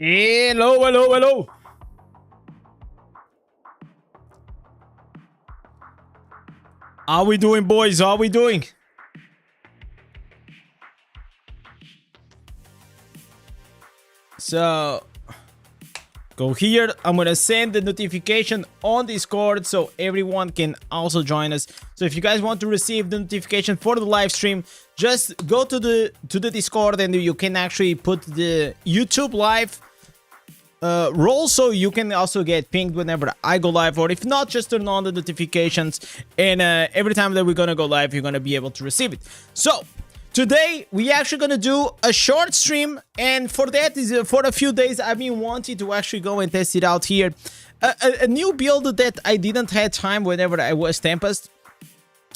Hello, hello, hello. How we doing, boys? How we doing? So, go here. I'm gonna send the notification on Discord so everyone can also join us. So if you guys want to receive the notification for the live stream, just go to the Discord and you can actually put the YouTube live role, so you can also get pinged whenever I go live, or if not, just turn on the notifications, and every time that we're gonna go live, you're gonna be able to receive it. So today we actually gonna do a short stream, and for that is for a few days I've been wanting to actually go and test it out here. A new build that I didn't have time whenever I was Tempest.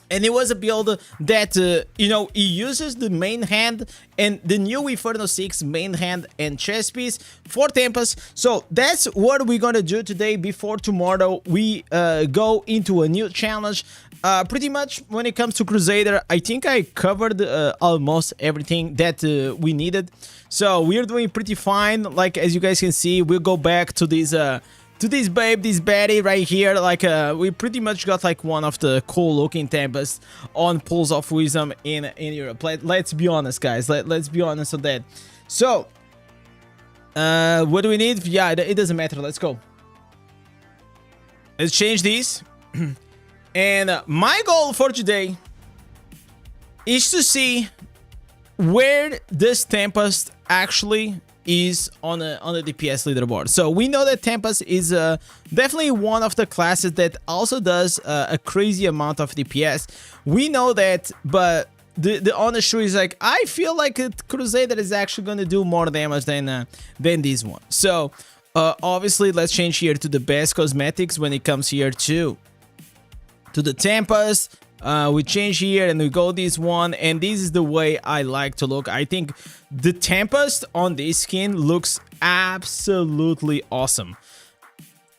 And it was a build that, you know, it uses the main hand and the new Inferno 6 main hand and chess piece for Tempest. So that's what we're gonna do today before tomorrow we go into a new challenge. Pretty much when it comes to Crusader, I think I covered almost everything that we needed. So we're doing pretty fine. Like, as you guys can see, we'll go back to this babe, this baddie right here. Like, we pretty much got like one of the cool looking Tempest on Pools of Wisdom in Europe. Let's be honest, guys. Let's be honest on that. So, what do we need? Yeah, it doesn't matter. Let's go. Let's change these. And my goal for today is to see where this Tempest actually is on the DPS leaderboard. So we know that Tempest is definitely one of the classes that also does a crazy amount of DPS. We know that, but the honest truth is, like, I feel like Crusader is actually going to do more damage than this one. So obviously, let's change here to the best cosmetics when it comes here to the Tempest. We change here and we go this one, and this is the way I like to look. I think the Tempest on this skin looks absolutely awesome.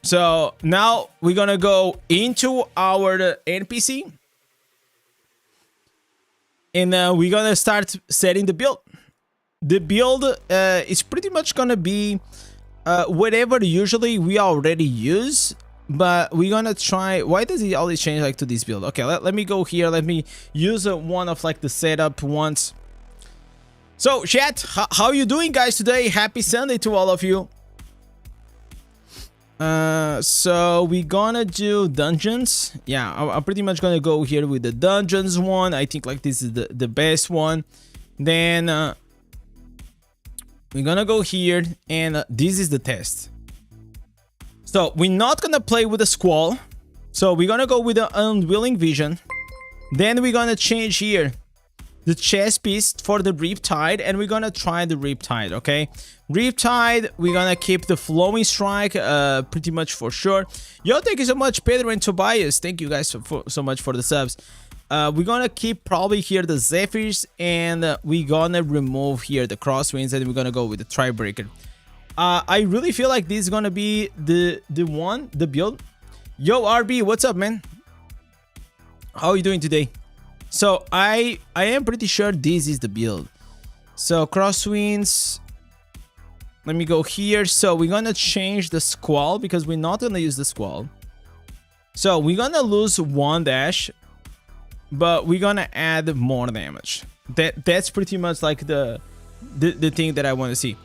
So now we're gonna go into our NPC, and we're gonna start setting the build. The build is pretty much gonna be whatever usually we already use. But we're gonna try. Why does he always change like to this build? Okay, let me go here. Let me use one of like the setup ones. So chat, how you doing, guys, today? Happy Sunday to all of you. So we're gonna do dungeons. Yeah, I'm pretty much gonna go here with the dungeons one. I think like this is the best one. Then we're gonna go here, and this is the test. So we're not gonna play with the Squall. So we're gonna go with the Unwilling Vision. Then we're gonna change here the chess piece for the Riptide, and we're gonna try the Riptide, okay? Riptide, we're gonna keep the Flowing Strike, pretty much for sure. Yo, thank you so much, Pedro and Tobias. Thank you guys so much for the subs. We're gonna keep probably here the Zephyrs, and we're gonna remove here the Crosswinds, and we're gonna go with the Tribreaker. I really feel like this is gonna be the build. Yo, RB, what's up, man? How are you doing today? So I am pretty sure this is the build. So Crosswinds. Let me go here. So we're gonna change the Squall because we're not gonna use the Squall. So we're gonna lose 1 dash, but we're gonna add more damage. That's pretty much like the thing that I want to see.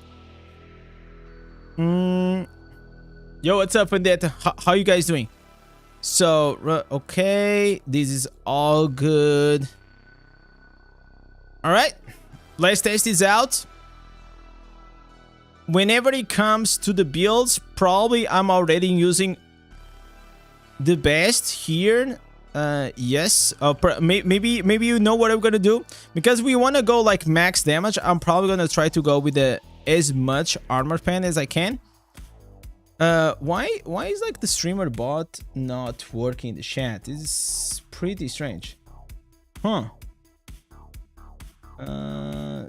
Yo, what's up, Vendetta? How you guys doing? So, okay, this is all good. All right, let's test this out. Whenever it comes to the builds, probably I'm already using the best here. Yes, maybe you know what I'm gonna do, because we want to go like max damage. I'm probably gonna try to go with the as much armor pen as I can. Why is like the streamer bot not working in the chat? This is pretty strange. Huh.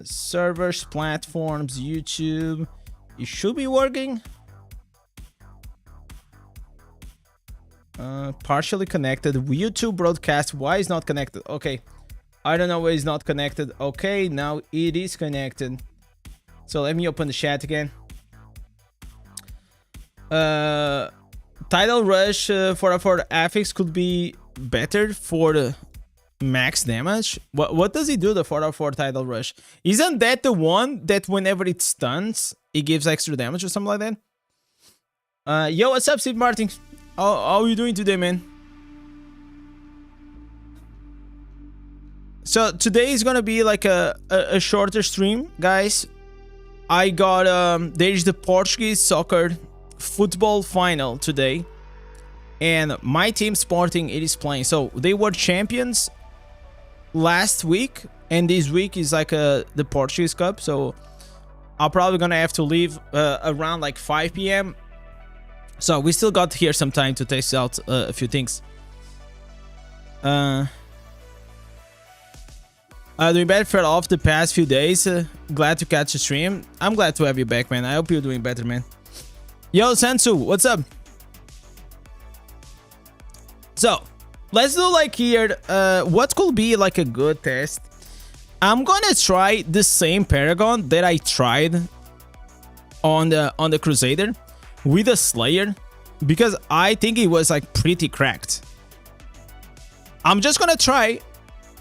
Servers, platforms, YouTube. It should be working. Partially connected. YouTube broadcast. Why is not connected? Okay. I don't know why it's not connected. Okay, now it is connected. So let me open the chat again. Tidal Rush for affix could be better for the max damage. What does he do, the 4/4 Tidal Rush? Isn't that the one that whenever it stuns, it gives extra damage or something like that? Yo, what's up, Steve Martin? How are you doing today, man? So today is gonna be like a shorter stream, guys. I got there's the Portuguese soccer football final today, and my team Sporting it is playing. So they were champions last week, and this week is like the Portuguese Cup. So I'm probably gonna have to leave around like 5 p.m. So we still got here some time to test out a few things. Doing better for off the past few days. Glad to catch the stream. I'm glad to have you back, man. I hope you're doing better, man. Yo, Sensu, what's up? So, let's do like here, what could be like a good test? I'm gonna try the same paragon that I tried on the Crusader with a Slayer, because I think it was like pretty cracked. I'm just gonna try.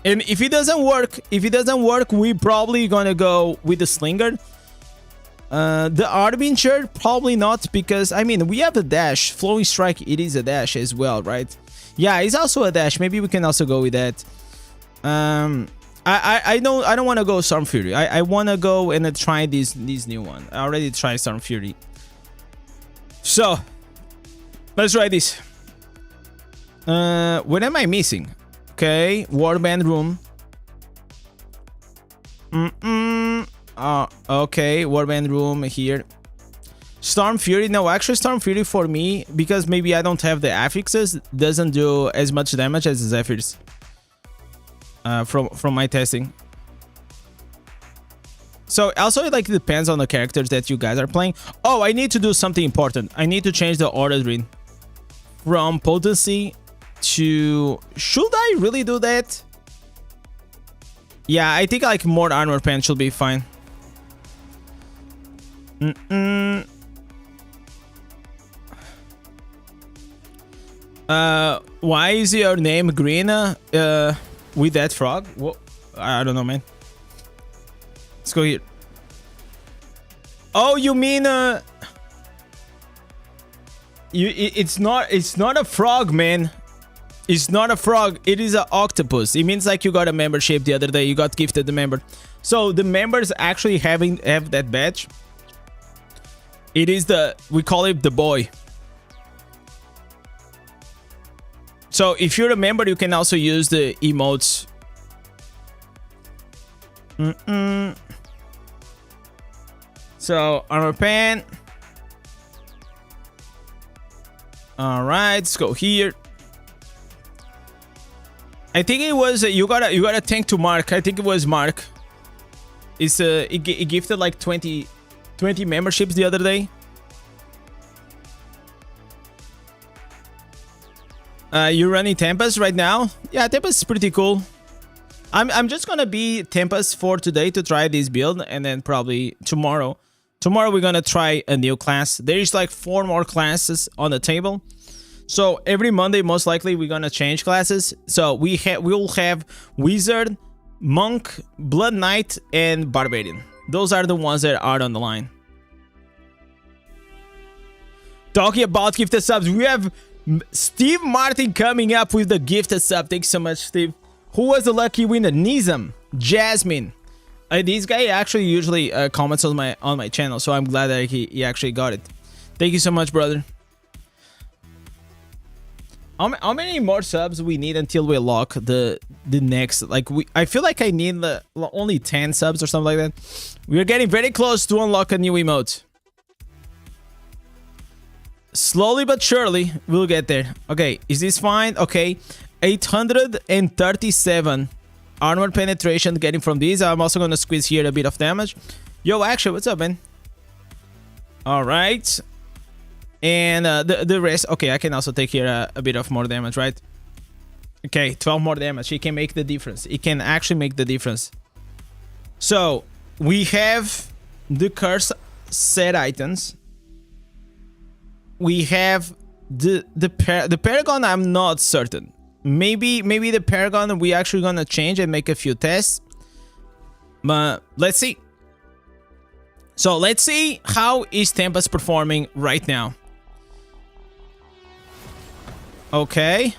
And if it doesn't work, we probably gonna go with the Slinger. The Arbinger, probably not, because I mean we have a dash. Flowing Strike, it is a dash as well, right? Yeah, it's also a dash. Maybe we can also go with that. I don't want to go Storm Fury. I want to go and try this new one. I already tried Storm Fury. So let's try this. What am I missing? Okay, Warband Room. Okay, Warband Room here. Storm Fury. No, actually Storm Fury for me, because maybe I don't have the affixes, doesn't do as much damage as Zephyrs. From my testing. So also it like depends on the characters that you guys are playing. Oh, I need to do something important. I need to change the order read from Potency to... Should I really do that? Yeah, I think like more armor pen should be fine. Why is your name green with that frog? What? I don't know, man. Let's go here. Oh, you mean it's not a frog, man. It's not a frog, it is an octopus. It means like you got a membership the other day, you got gifted the member. So the members actually have that badge. It is we call it the boy. So if you're a member, you can also use the emotes. So armor pen. All right, let's go here. I think it was you got a tank to Mark. I think it was Mark. It's it gifted like 20 memberships the other day. You're running Tempest right now? Yeah, Tempest is pretty cool. I'm just gonna be Tempest for today to try this build, and then probably tomorrow. Tomorrow we're gonna try a new class. There's like 4 more classes on the table. So every Monday, most likely, we're gonna change classes. So we will have Wizard, Monk, Blood Knight, and Barbarian. Those are the ones that are on the line. Talking about gifted subs, we have Steve Martin coming up with the gifted sub. Thanks so much, Steve. Who was the lucky winner? Nizam, Jasmine. This guy actually usually comments on my channel, so I'm glad that he actually got it. Thank you so much, brother. How many more subs we need until we lock the next? Like I feel like I need only 10 subs or something like that. We are getting very close to unlock a new emote. Slowly but surely we'll get there. Okay, is this fine? Okay, 837 armor penetration getting from these. I'm also gonna squeeze here a bit of damage. Yo, actually, what's up, man? All right. And the rest, okay, I can also take here a bit of more damage, right? Okay, 12 more damage. It can make the difference. It can actually make the difference. So we have the curse set items. we have the paragon. I'm not certain. Maybe the paragon we actually gonna change and make a few tests. But let's see. So let's see how is Tempest performing right now. Okay.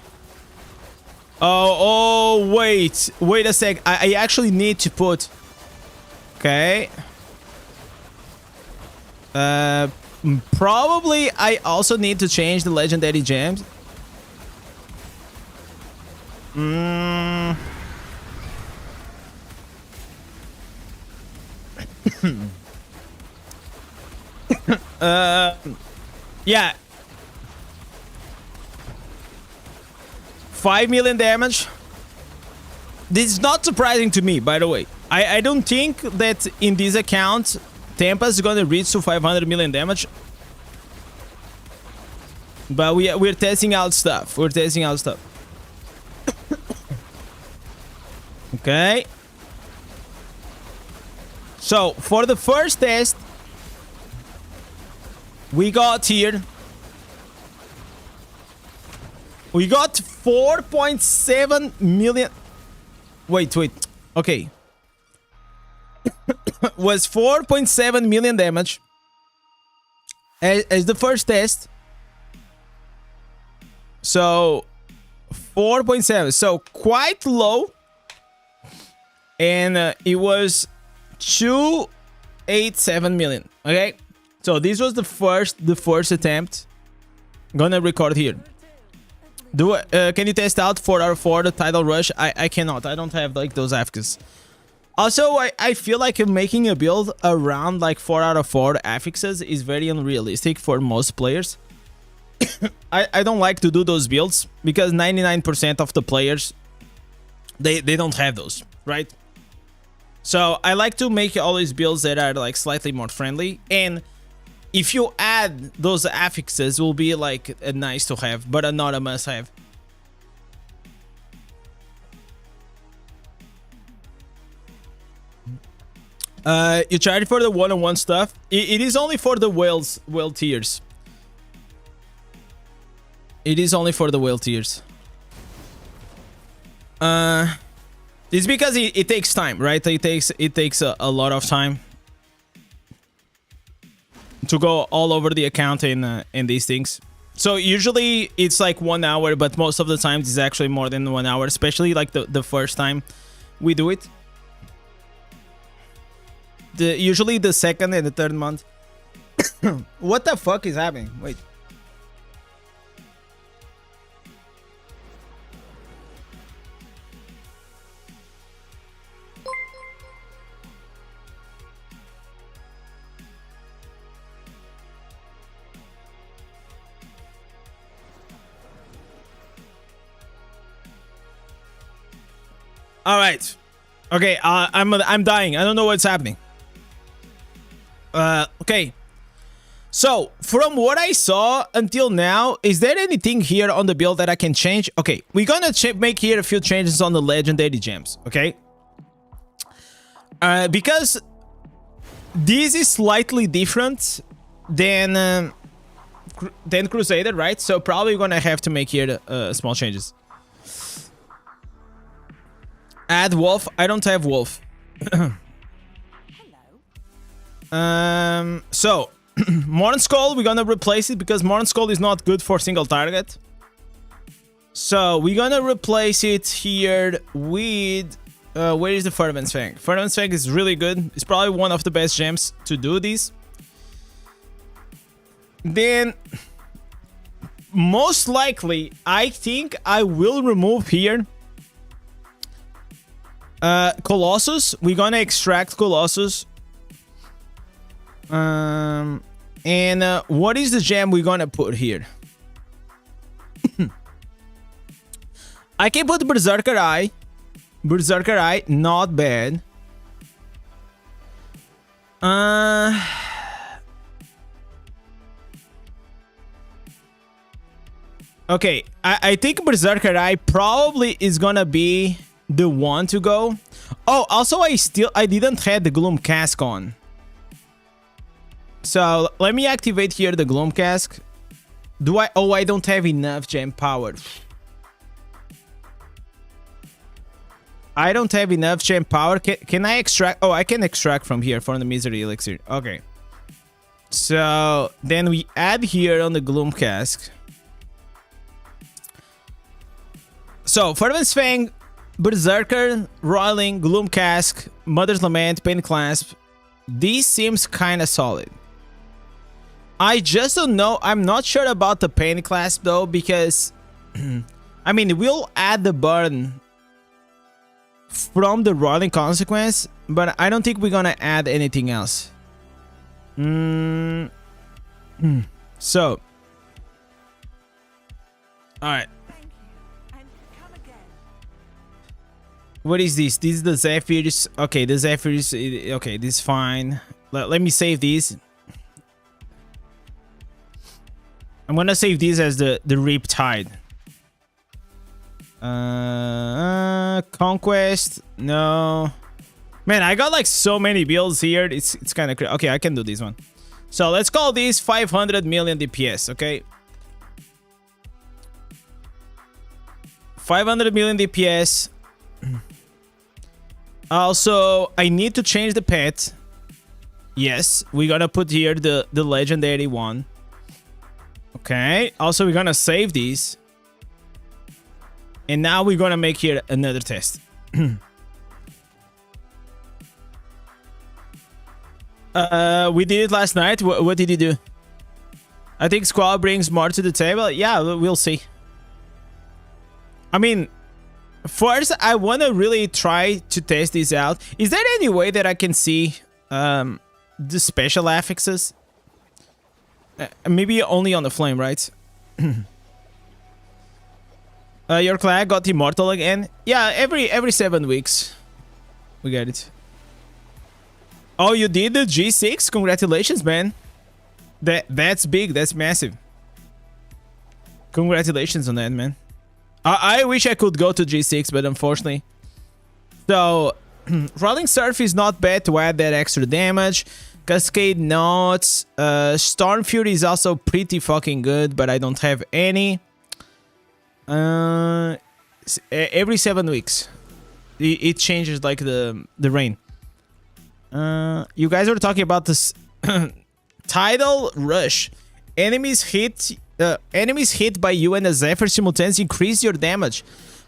Oh, wait a sec. I actually need to put. Okay. Probably I also need to change the legendary gems. Yeah. 5 million damage. This is not surprising to me, by the way. I don't think that in this account Tempest is gonna reach to 500 million damage. But we're testing out stuff. We're testing out stuff. Okay. So for the first test, we got here. We got 4.7 million. Wait. Okay. Was 4.7 million damage as the first test. So 4.7. So quite low. And it was 287 million. Okay. So this was the first attempt. Gonna record here. Can you test out 4 out of 4 the title rush? I cannot. I don't have like those affixes. Also, I feel like making a build around like 4 out of 4 affixes is very unrealistic for most players. I don't like to do those builds because 99% of the players they don't have those, right? So I like to make always builds that are like slightly more friendly, and if you add those affixes, will be like a nice to have, but not a must have. You tried for the one-on-one stuff. It is only for the whale tiers. It is only for the whale tiers. It's because it takes time, right? It takes a lot of time to go all over the account in these things. So usually it's like 1 hour, but most of the times it's actually more than 1 hour, especially like the first time we do it. Usually the second and the third month. What the fuck is happening? Wait. All right. Okay, I'm dying. I don't know what's happening. Okay. So, from what I saw until now, is there anything here on the build that I can change? Okay, we're gonna make here a few changes on the legendary gems, okay? Because this is slightly different than Crusader, right? So probably gonna have to make here small changes. Add Wolf. I don't have Wolf. So Morn Skull, we're gonna replace it because Morn Skull is not good for single target. So we're gonna replace it here with where is the Fervent Fang? Fervent Fang is really good. It's probably one of the best gems to do this. Then most likely I think I will remove here Colossus. We're gonna extract Colossus. And what is the gem we're gonna put here? I can put Berserker Eye. Berserker Eye, not bad. Okay, I think Berserker Eye probably is gonna be the one to go. Oh, also I didn't have the Gloom Cask on. So let me activate here the Gloom Cask. Do I? Oh, I don't have enough gem power. I don't have enough gem power. Can I extract? Oh, I can extract from here from the misery elixir. Okay. So then we add here on the gloom cask. So Fervent's Fang, Berserker, Roiling, Gloom Cask, Mother's Lament, Pain Clasp. These seems kind of solid. I just don't know. I'm not sure about the Pain Clasp though, because I mean, we'll add the burn from the Roiling Consequence, but I don't think we're gonna add anything else. So, all right. What is this? This is the Zephyrs. Okay, the Zephyrs. Okay, this is fine. Let me save these. I'm gonna save these as the Riptide. Conquest. No. Man, I got like so many builds here. It's kind of crazy. Okay, I can do this one. So let's call this 500 million DPS. Okay. 500 million DPS. Also, I need to change the pet. Yes, we're gonna put here the legendary one. Okay. Also, we're gonna save these. And now we're gonna make here another test. We did it last night. What did you do? I think Squall brings more to the table. Yeah, we'll see. I mean, first, I want to really try to test this out. Is there any way that I can see the special affixes? Maybe only on the flame, right? Your clan got immortal again? Yeah, every 7 weeks. We get it. Oh, you did the G6? Congratulations, man. That's big. That's massive. Congratulations on that, man. I wish I could go to G6, but unfortunately. So, Rolling Surf is not bad to add that extra damage. Cascade Notes. Storm Fury is also pretty fucking good, but I don't have any. Every 7 weeks. It changes like the rain. You guys are talking about this Tidal Rush. Enemies hit by you and a Zephyr simultaneously increase your damage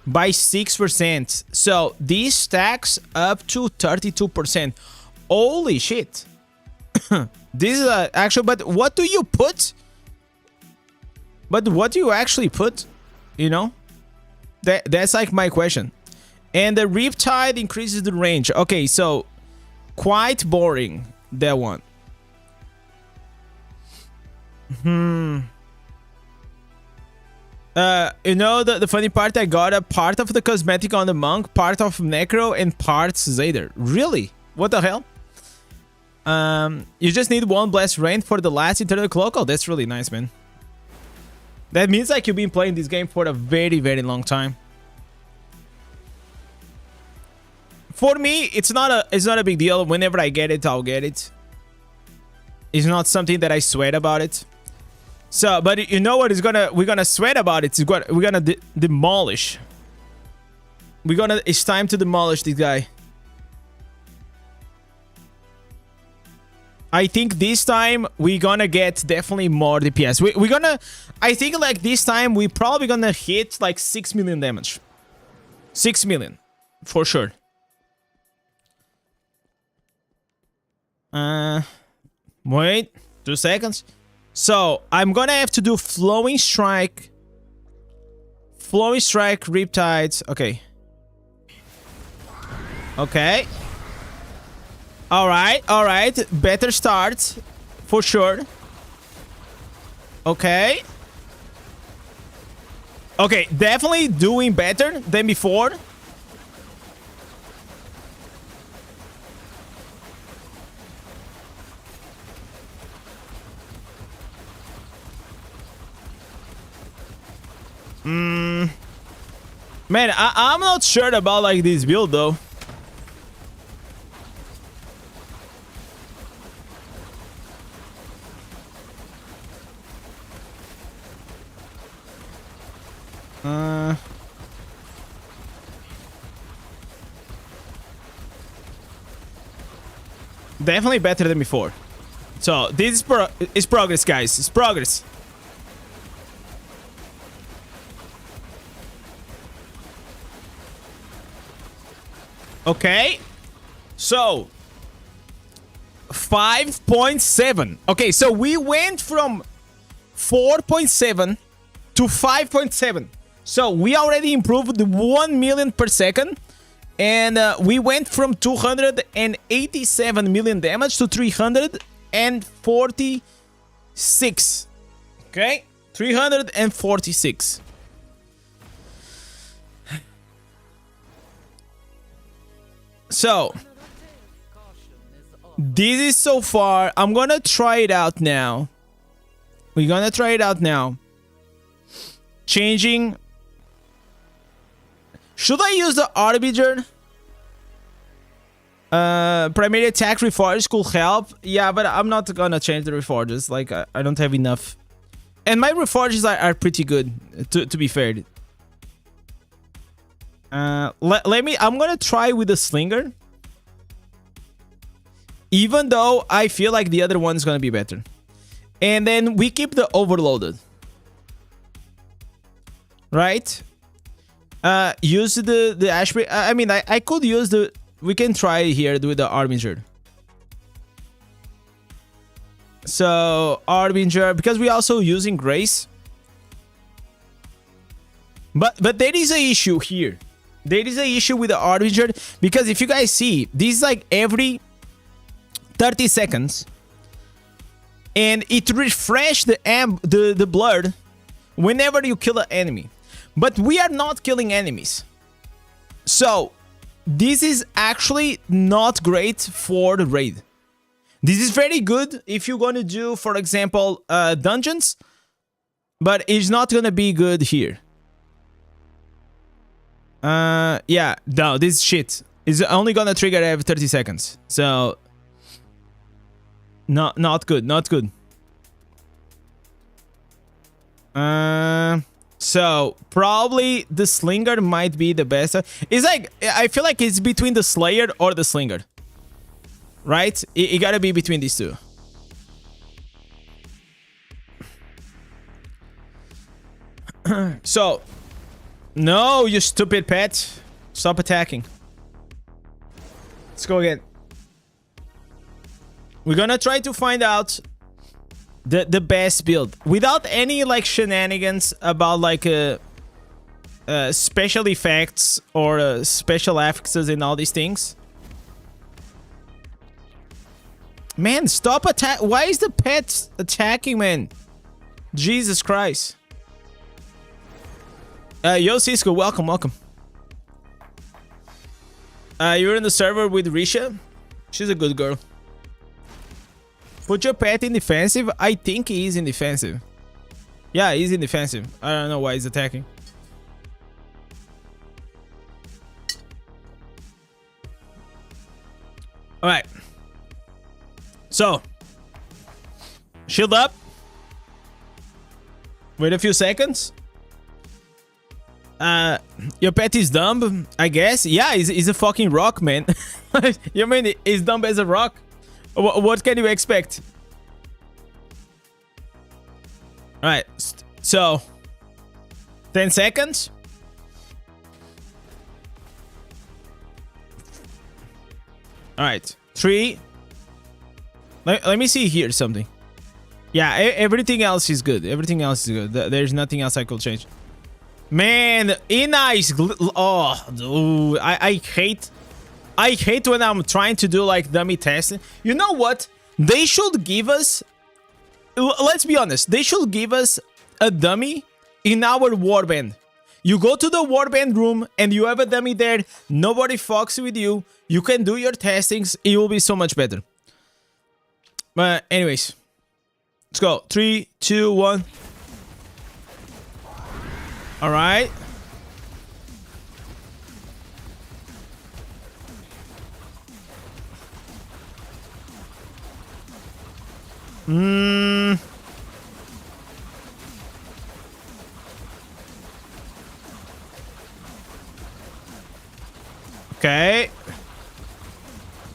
by 6%. So these stacks up to 32%. Holy shit. This is actually, but what do you put? But what do you actually put? You know? That's like my question. And the Riptide increases the range. Okay, so quite boring, that one. You know, the funny part, I got a part of the cosmetic on the monk, part of necro, and parts Zader. Really? What the hell? You just need one blast rain for the last eternal cloak. Oh, that's really nice, man. That means like you've been playing this game for a very, very long time. For me, it's not a big deal. Whenever I get it, I'll get it. It's not something that I sweat about it. So, but you know what is we're gonna sweat about it. We're gonna demolish. It's time to demolish this guy. I think this time we're gonna get definitely more DPS. We're gonna, I think like this time we probably gonna hit like 6 million damage. 6 million, for sure. Wait, 2 seconds. So I'm gonna have to do Flowing Strike, Riptides. Okay. Okay. All right. Better start, for sure. Okay. Okay, definitely doing better than before. Man, I'm not sure about like this build though. Definitely better than before. So this is progress, guys. It's progress. Okay. So 5.7. Okay, so we went from 4.7 to 5.7. So we already improved 1 million per second. And we went from 287 million damage to 346. Okay? 346. So, this is so far. I'm gonna try it out now. We're gonna try it out now. Changing. Should I use the Arbiter? Primary attack reforged could help. Yeah, but I'm not gonna change the reforges. Like, I don't have enough. And my reforges are pretty good, to be fair. Let me... I'm gonna try with the Slinger. Even though I feel like the other one's gonna be better. And then we keep the Overloaded. Right? Use the Ashbury. I mean, I could use the... We can try here with the Armiger. So, Armiger, because we're also using Grace. But there is an issue here. There is an issue with the Armiger, because if you guys see, this is like every 30 seconds. And it refreshes the blood whenever you kill an enemy. But we are not killing enemies. So, this is actually not great for the raid. This is very good if you're going to do, for example, dungeons. But it's not going to be good here. Yeah, no, this shit is only going to trigger every 30 seconds. So, not good, not good. So, probably the Slinger might be the best. It's like, I feel like it's between the Slayer or the Slinger. Right? It gotta be between these two. So, no, you stupid pet. Stop attacking. Let's go again. We're gonna try to find out the best build without any like shenanigans about like special effects or special affixes and all these things. Man, stop attack. Why is the pet attacking, man? Jesus Christ. Yo Cisco, welcome. You're in the server with Risha. She's a good girl. Put your pet in defensive. I think he is in defensive. Yeah, he's in defensive. I don't know why he's attacking. Alright. So. Shield up. Wait a few seconds. Your pet is dumb, I guess. Yeah, he's a fucking rock, man. You mean he's dumb as a rock? What can you expect? Alright, so 10 seconds. Alright, 3. Let me see here something. Yeah, everything else is good. Everything else is good. There's nothing else I could change. Man, Indez. Oh, dude, I hate when I'm trying to do like dummy testing. You know what? They should give us... Let's be honest. They should give us a dummy in our warband. You go to the warband room and you have a dummy there. Nobody fucks with you. You can do your testings. It will be so much better. But anyways. Let's go. 3, 2, 1. Alright. Okay.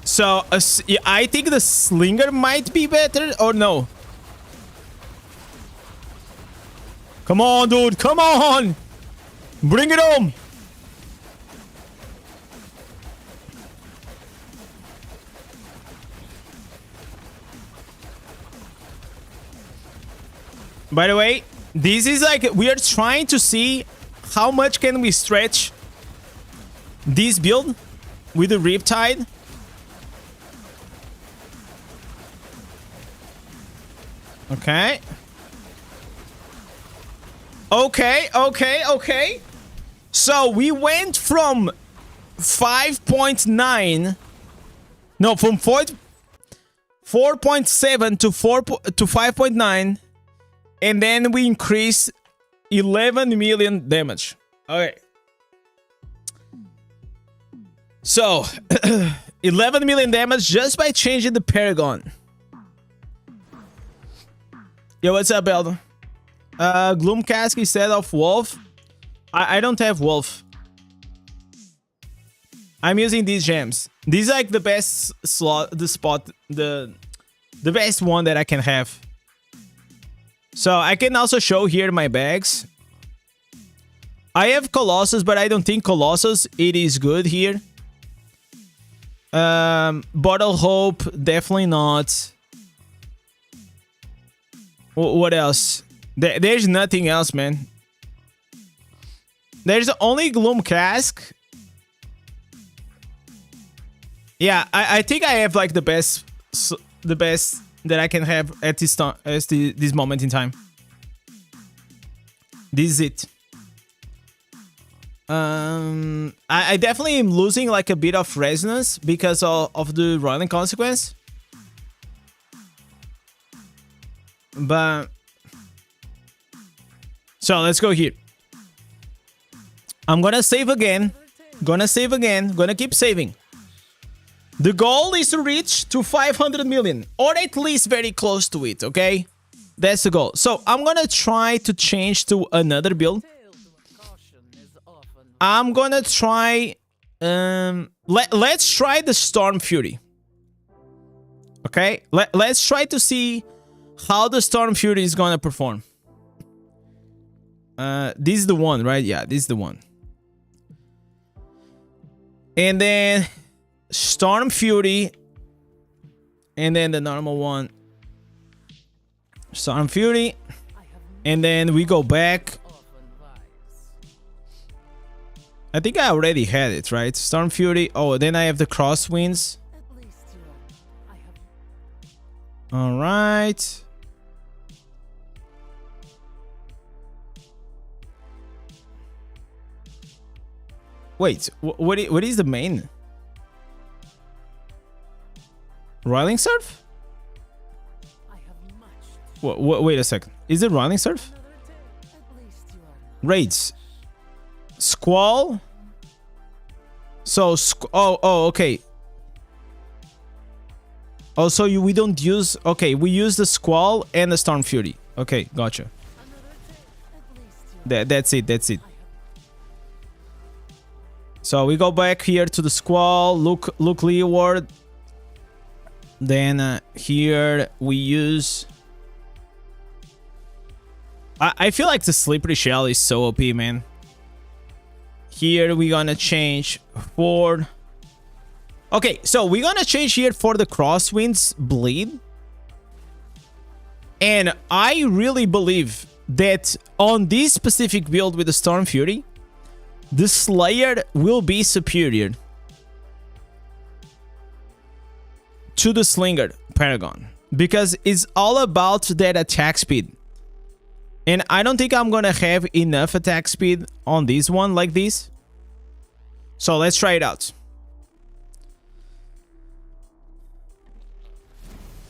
So yeah, I think the slinger might be better, or no? Come on, dude. Come on. Bring it home. By the way, this is like, we are trying to see how much can we stretch this build with the Riptide. Okay. Okay. So we went from 5.9, no, from 4.7 to 5.9, and then we increased 11 million damage. Okay. So 11 million damage just by changing the paragon. Yo, what's up, Elder? Gloomcask instead of Wolf. I don't have Wolf. I'm using these gems. These are like the best slot, the best one that I can have. So I can also show here my bags. I have Colossus, but I don't think Colossus it is good here. Bottle Hope, definitely not. What else? There's nothing else, man. There's only Gloom Cask. Yeah, I think I have like the best that I can have at this time, this moment in time. This is it. I definitely am losing like a bit of resonance because of the rolling consequence. But so let's go here. I'm gonna save again. Gonna keep saving. The goal is to reach to 500 million, or at least very close to it, okay? That's the goal. So I'm gonna try to change to another build. I'm gonna try... let's try the Storm Fury. Okay? Let's try to see how the Storm Fury is gonna perform. This is the one, right? Yeah, this is the one. And then Storm Fury, and then the normal one. Storm Fury, and then we go back. I think I already had it, right? Storm Fury. Oh, then I have the crosswinds. All right. Wait, what is the main? Roiling Surf? Wait a second. Is it Roiling Surf? Raids. Squall. So, okay. Also, we don't use... Okay, we use the Squall and the Storm Fury. Okay, gotcha. That's it. So we go back here to the Squall, look leeward. Then here we use... I feel like the Slippery Shell is so OP, man. Here we're gonna change for... Okay, so we're gonna change here for the Crosswinds Bleed. And I really believe that on this specific build with the Storm Fury, the Slayer will be superior to the Slinger Paragon, because it's all about that attack speed. And I don't think I'm gonna have enough attack speed on this one like this. So let's try it out.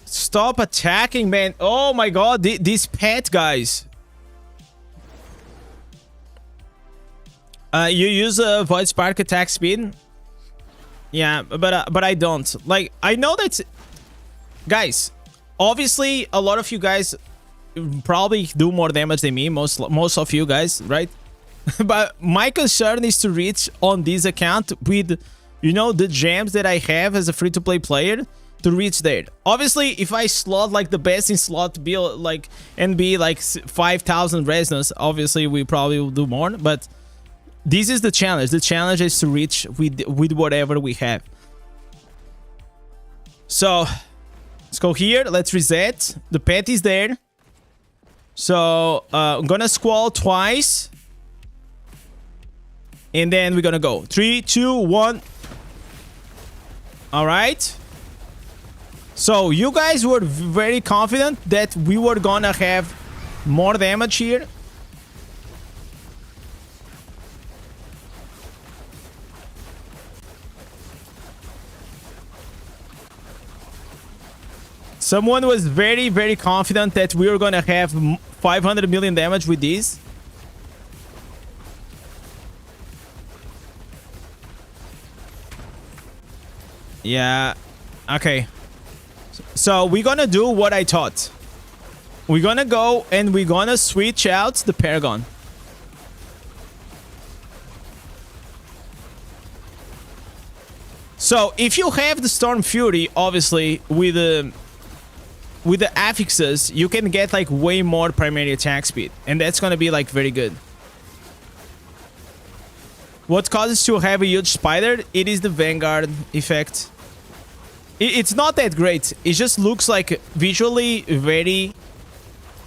Stop attacking, man. Oh my god, this pet, guys. You use a Void Spark attack speed? Yeah, but I don't. Like, I know that... Guys, obviously, a lot of you guys probably do more damage than me. Most of you guys, right? But my concern is to reach on this account with you know, the gems that I have as a free-to-play player to reach there. Obviously, if I slot like the best in slot build, like, and be like 5,000 resonance, obviously we probably will do more, but this is the challenge. The challenge is to reach with whatever we have. So let's go here. Let's reset. The pet is there. So I'm gonna squall twice. And then we're gonna go. 3, 2, 1. Alright. So you guys were very confident that we were gonna have more damage here. Someone was very, very confident that we were gonna have 500 million damage with this. Yeah, okay. So we're gonna do what I thought. We're gonna go and we're gonna switch out the paragon. So if you have the Storm Fury, obviously with the affixes, you can get like way more primary attack speed, and that's gonna be like very good. What causes to have a huge spider? It is the Vanguard effect. It's not that great. It just looks like visually very,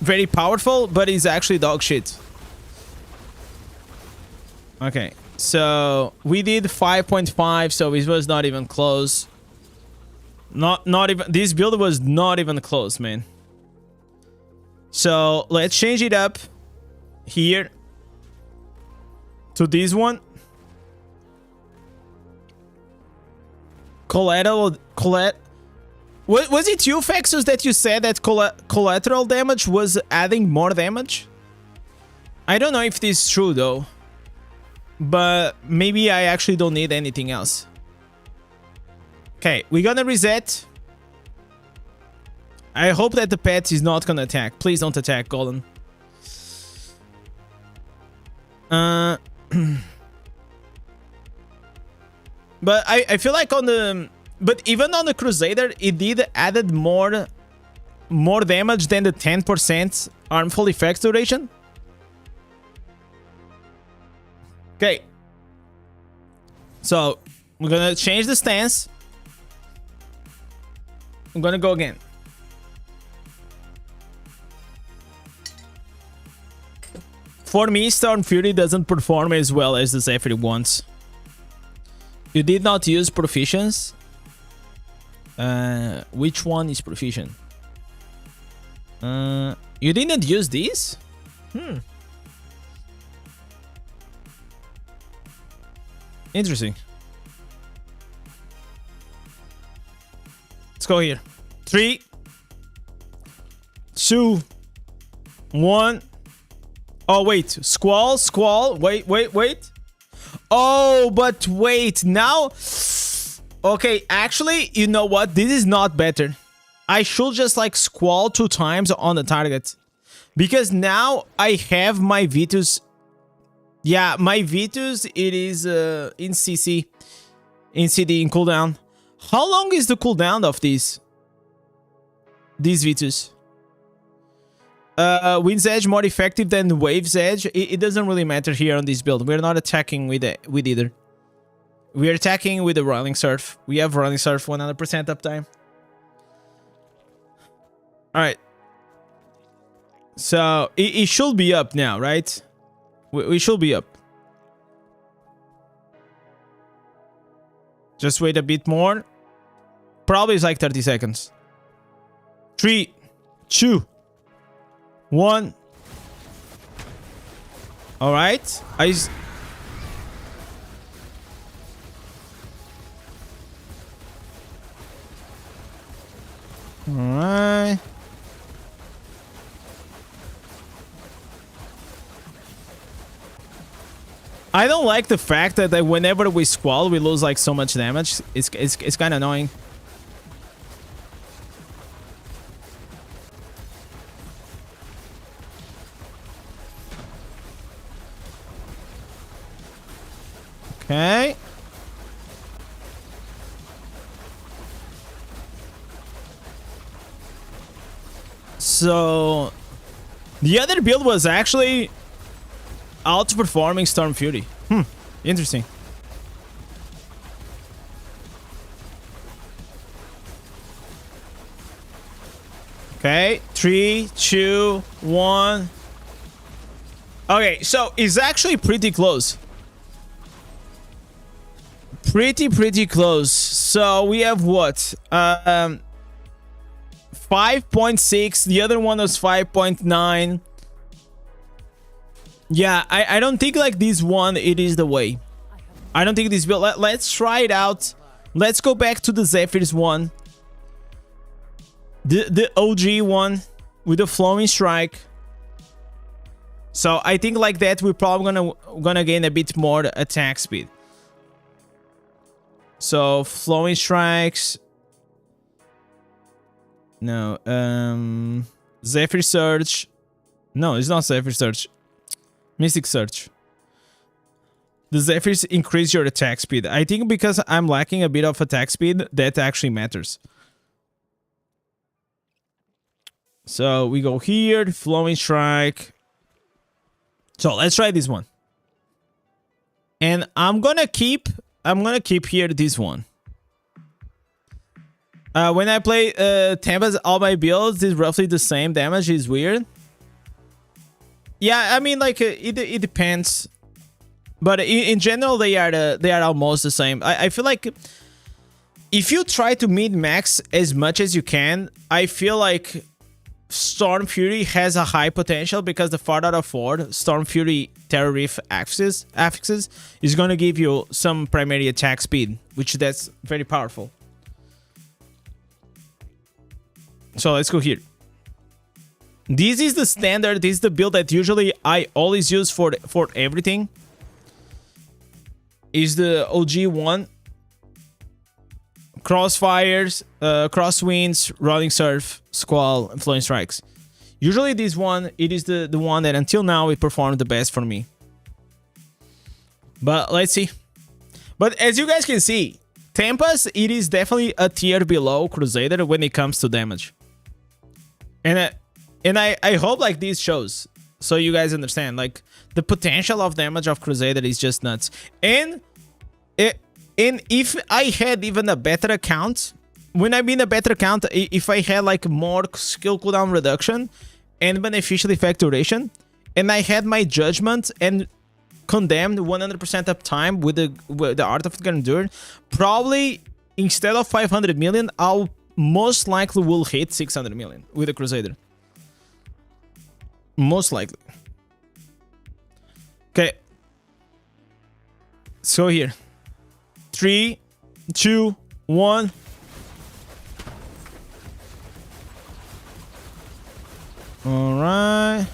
very powerful, but it's actually dog shit. Okay, so we did 5.5, so it was not even close. Not even, this build was not even close, man. So let's change it up here to this one. Collateral. Was it you, Fexus, that you said that collateral damage was adding more damage? I don't know if this is true though, but maybe I actually don't need anything else. Okay, we're gonna reset. I hope that the pet is not gonna attack. Please don't attack, Golden. But I feel like on the... But even on the Crusader, it did added more damage than the 10% harmful effects duration. Okay. So, we're gonna change the stance. I'm gonna go again. For me, Storm Fury doesn't perform as well as the Zephyr wants. You did not use proficiency. Which one is proficient? You didn't use this? Interesting. Let's go here. 3, 2, 1. Oh, wait. Squall. Wait. Oh, but wait. Now... Okay, actually, you know what? This is not better. I should just, like, squall 2 times on the target. Because now I have my Vitus... Yeah, my Vitus, it is in CC. In CD, in cooldown. How long is the cooldown of these Vitus? Wind's Edge more effective than Wave's Edge. It doesn't really matter here on this build. We're not attacking with either. We're attacking with the Rolling Surf. We have Rolling Surf 100% uptime. Alright. So, it should be up now, right? We should be up. Just wait a bit more. Probably it's like 30 seconds. 3, 2, 1. Alright. Alright. I don't like the fact that whenever we squall, we lose like so much damage. It's kind of annoying. Okay. So the other build was actually outperforming Storm Fury. Interesting. Okay, 3, 2, 1. Okay, so it's actually pretty close. Pretty close. So we have what? 5.6. The other one was 5.9. Yeah, I don't think like this one, it is the way. I don't think this build. Let's try it out. Let's go back to the Zephyrs one. The OG one with the flowing strike. So I think like that we're probably gonna gain a bit more attack speed. So flowing strikes. No, Zephyr Surge. No, it's not Zephyr Surge. Mystic Surge. The Zephyrs increase your attack speed. I think because I'm lacking a bit of attack speed, that actually matters. So we go here, flowing strike. So let's try this one. And I'm gonna keep here this one. When I play Tempest, all my builds is roughly the same damage. Is weird. Yeah, I mean like it depends, but in general they are almost the same. I feel like if you try to min-max as much as you can, I feel like Storm Fury has a high potential because the 4/4 Storm Fury Terror Reef affixes is going to give you some primary attack speed, which that's very powerful. So let's go here. This is the standard. This is the build that usually I always use for everything. Is the OG one. Crossfires, crosswinds, rolling surf, squall, and flowing strikes. Usually this one, it is the one that until now it performed the best for me. But let's see. But as you guys can see, Tempest, it is definitely a tier below Crusader when it comes to damage. And I hope like this shows, so you guys understand, like the potential of damage of Crusader is just nuts. And if I had even a better account, when I mean a better account, if I had like more skill cooldown reduction and beneficial effect duration, and I had my judgment and condemned 100% uptime with the Art of Grandeur, probably instead of 500 million, I'll most likely will hit 600 million with the Crusader. Most likely. Okay. So here. 3, 2, 1. All right.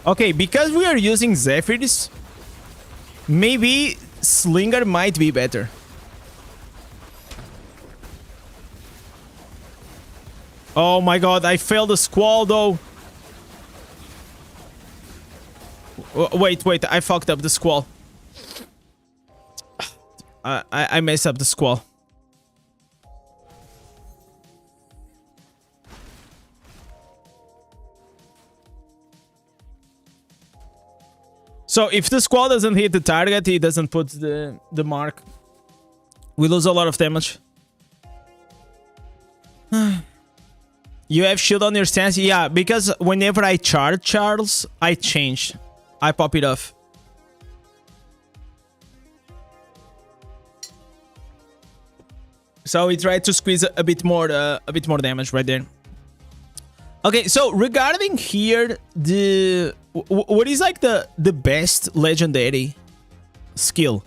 Okay, because we are using Zephyrs, maybe Slinger might be better. Oh my god, I failed the Squall though. Wait, I fucked up the Squall. I messed up the Squall. So if the Squall doesn't hit the target, he doesn't put the mark. We lose a lot of damage. You have shield on your stance? Yeah, because whenever I charge Charles, I change. I pop it off. So we try to squeeze a bit more damage right there. Okay, so regarding here, what is like the best legendary skill?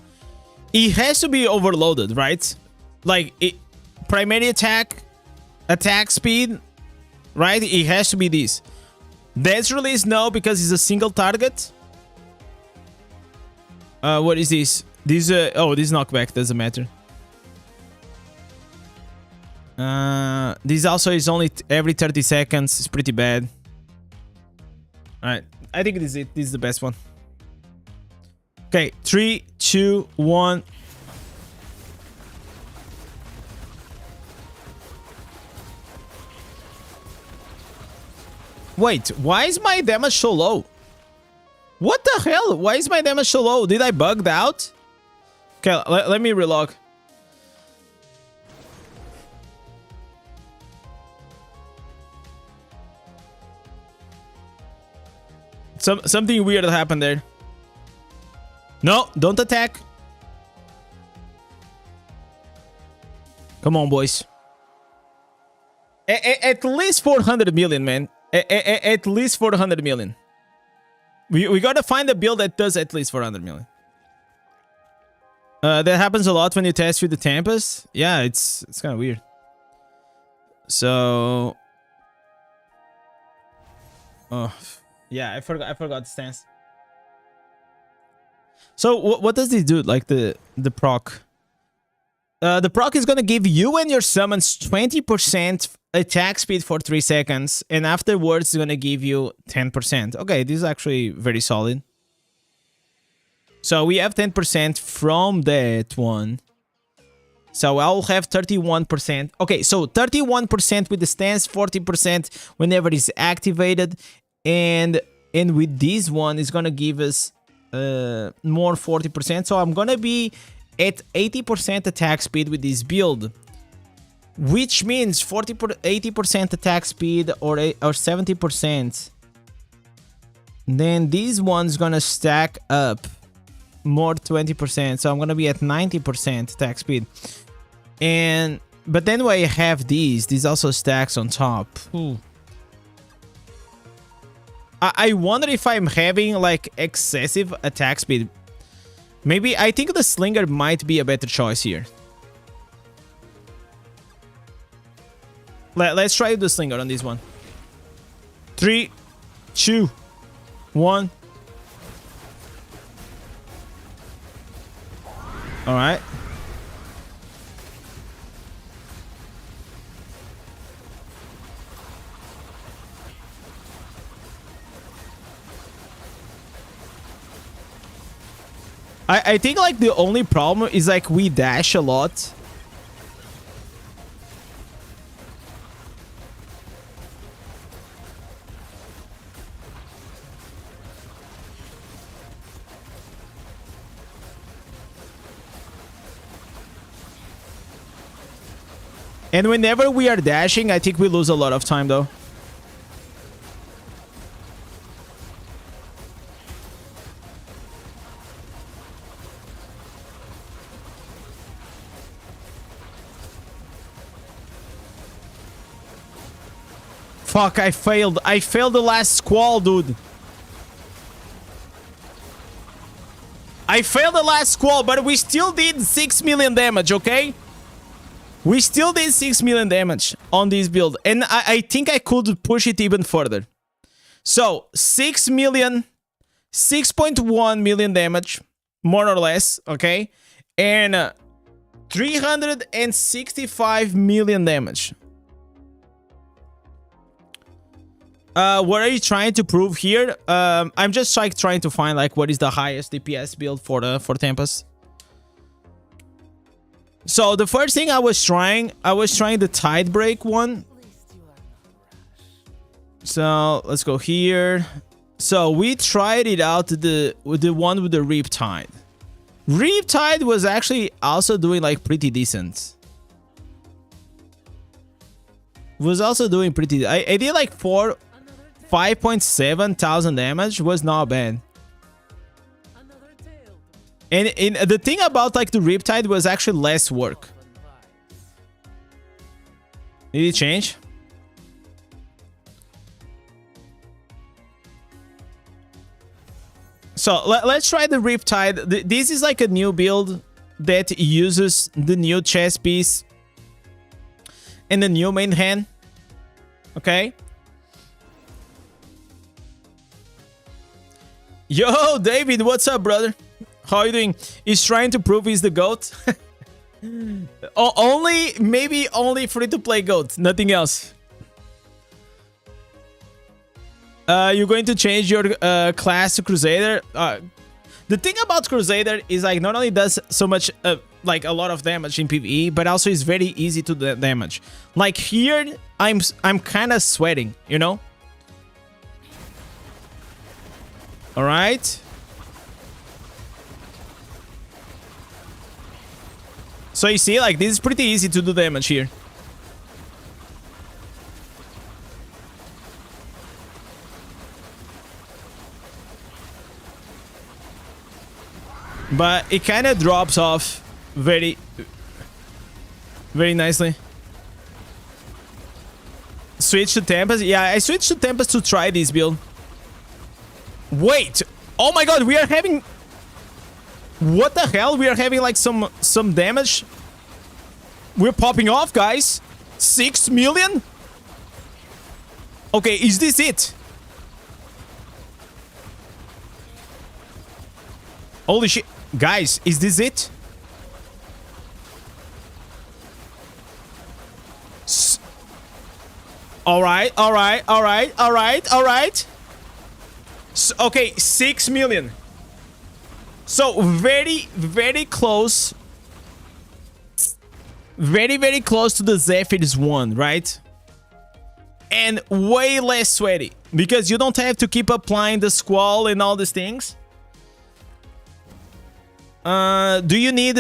It has to be overloaded, right? Like primary attack speed, right? It has to be this. Death release, no, because it's a single target. What is this? This oh, this knockback doesn't matter. This also is only every 30 seconds. It's pretty bad. Alright, I think this is it. This is the best one. Okay, 3, 2, 1. Wait, why is my damage so low? What the hell? Why is my damage so low? Did I bugged out? Okay, let me relog. Something weird happened there. No, don't attack. Come on, boys. At least 400 million, man. At least 400 million. We gotta find a build that does at least 400 million. That happens a lot when you test with the Tempest. Yeah, it's kind of weird. So, oh yeah, I forgot the stance. So what does this do? Like the proc? The proc is gonna give you and your summons 20% attack speed for 3 seconds, and afterwards it's gonna give you 10%. Okay, this is actually very solid. So we have 10% from that one. So I'll have 31%. Okay, so 31% with the stance, 40% whenever it's activated, and with this one it's gonna give us more 40%. So I'm gonna be at 80% attack speed with this build, which means 80% attack speed or 70%. Then this one's gonna stack up more 20%, so I'm gonna be at 90% attack speed. But then when I have these also stacks on top. Ooh. I wonder if I'm having like excessive attack speed. Maybe I think the Slinger might be a better choice here. Let's try the Slinger on this one. 3, 2, 1. All right. I think like the only problem is like we dash a lot. And whenever we are dashing, I think we lose a lot of time though. Fuck, I failed. I failed the last squall, dude. I failed the last squall, but we still did 6 million damage, okay? We still did 6 million damage on this build. And I think I could push it even further. So, 6 million, 6.1 million damage, more or less, okay? And 365 million damage. What are you trying to prove here? I'm just like trying to find like what is the highest DPS build for Tempest. So the first thing I was trying the Tide Break one. So let's go here. So we tried it out, the one with the Riptide. Riptide was actually also doing like pretty decent. Was also doing pretty. I did like 5.7 thousand damage. Was not bad. And the thing about like the Riptide was actually less work. Did it change? So let's try the Riptide. This is like a new build that uses the new chess piece and the new main hand. Okay. Yo, David, what's up, brother? How are you doing? He's trying to prove he's the GOAT. Only, maybe only free-to-play goat, nothing else. You're going to change your class to Crusader. The thing about Crusader is like not only does so much like a lot of damage in PvE, but also is very easy to damage. Like here, I'm kind of sweating, you know. All right. So you see, like this is pretty easy to do damage here. But it kind of drops off very nicely. Switch to Tempest. Yeah, I switched to Tempest to try this build. Wait. Oh my god, we are having... What the hell? We are having like some damage. We're popping off, guys. 6 million? Okay, is this it? Holy shit. Guys, is this it? Alright. Okay, 6 million. So, very close. Very close to the Zephyr's one, right? And way less sweaty. Because you don't have to keep applying the Squall and all these things. Do you need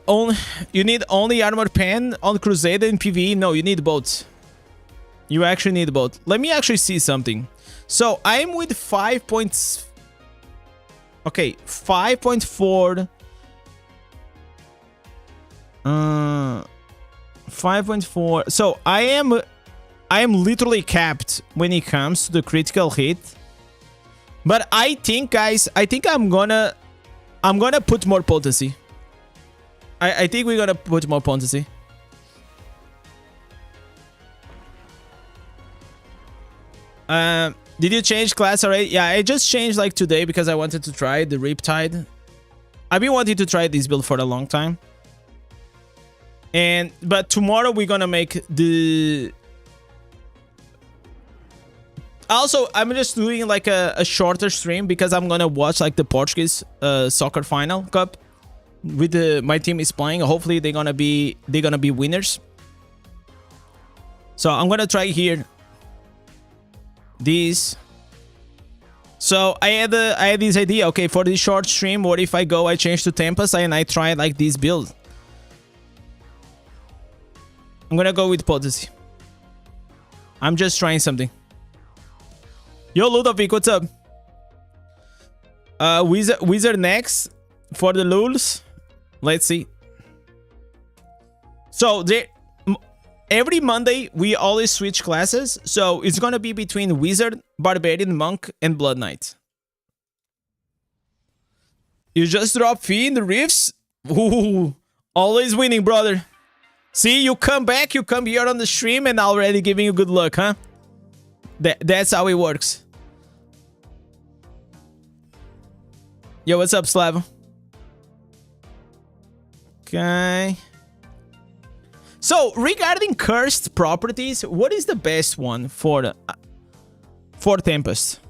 only armor pen on Crusader in PvE? No, you need both. You actually need both. Let me actually see something. So I'm with 5 points. Okay, 5.4. 5.4. So I am literally capped when it comes to the critical hit. But I think, guys, I'm gonna put more potency. I think we're gonna put more potency. Did you change class already? Yeah, I just changed like today because I wanted to try the Riptide. I've been wanting to try this build for a long time. But tomorrow we're gonna make the... Also, I'm just doing like a shorter stream because I'm gonna watch like the Portuguese soccer final cup with my team is playing. Hopefully they're gonna be winners. So I'm gonna try here these. So I had this idea. Okay, for this short stream, what if I change to Tempest and I try like this build? I'm gonna go with Potency. I'm just trying something. Yo, Ludovic, what's up? Wizard next for the Luls. Let's see. So every Monday we always switch classes. So it's gonna be between Wizard, Barbarian, Monk, and Blood Knight. You just drop fee in the Rifts. Ooh, always winning, brother. See, you come back, you come here on the stream, and already giving you good luck, huh? That's how it works. Yo, what's up, Slav? Okay. So, regarding cursed properties, what is the best one for Tempest?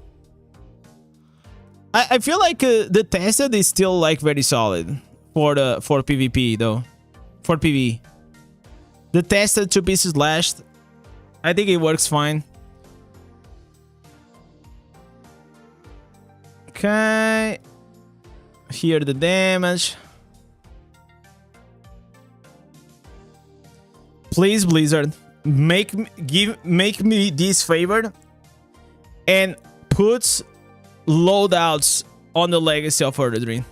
I feel like the Tested is still like very solid for PvP though. For PvE. The Tested 2 pieces lashed. I think it works fine. Okay. Here the damage. Please, Blizzard, make me this favor and put loadouts on the Legacy of Erdream.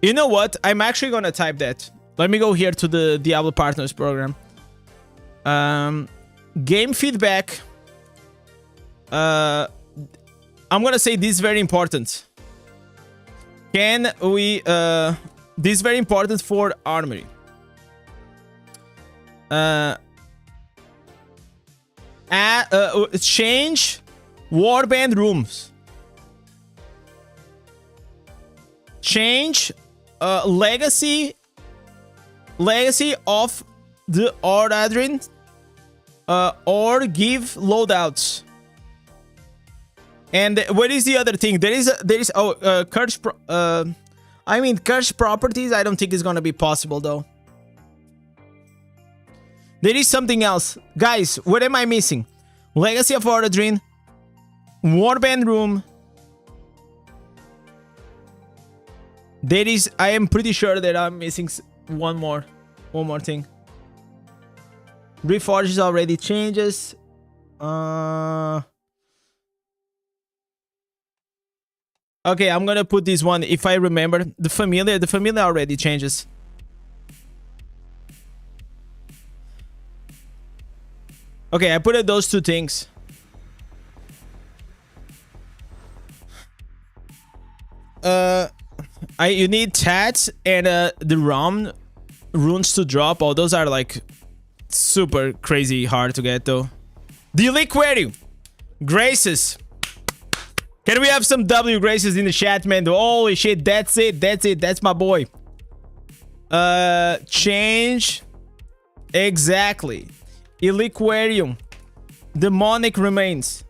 You know what? I'm actually gonna type that. Let me go here to the Diablo Partners program. Game feedback. I'm gonna say this is very important. Can we... this is very important for Armory. Change Warband rooms. Change Legacy Legacy of the Ordadrin or give loadouts. And what is the other thing? There is curse. I mean, curse properties. I don't think it's gonna be possible though. There is something else, guys. What am I missing? Legacy of Ordadrin, Warband Room. There is. I am pretty sure that I'm missing one more thing. Reforges already changes. Okay, I'm gonna put this one if I remember. The familiar already changes. Okay, I put those two things. You need tats and the ROM runes to drop. Oh, those are like super crazy hard to get though. The Liquarium Graces. Can we have some W Graces in the chat, man? Holy shit, that's it. That's my boy. Change. Exactly. Illiquarium. Demonic Remains.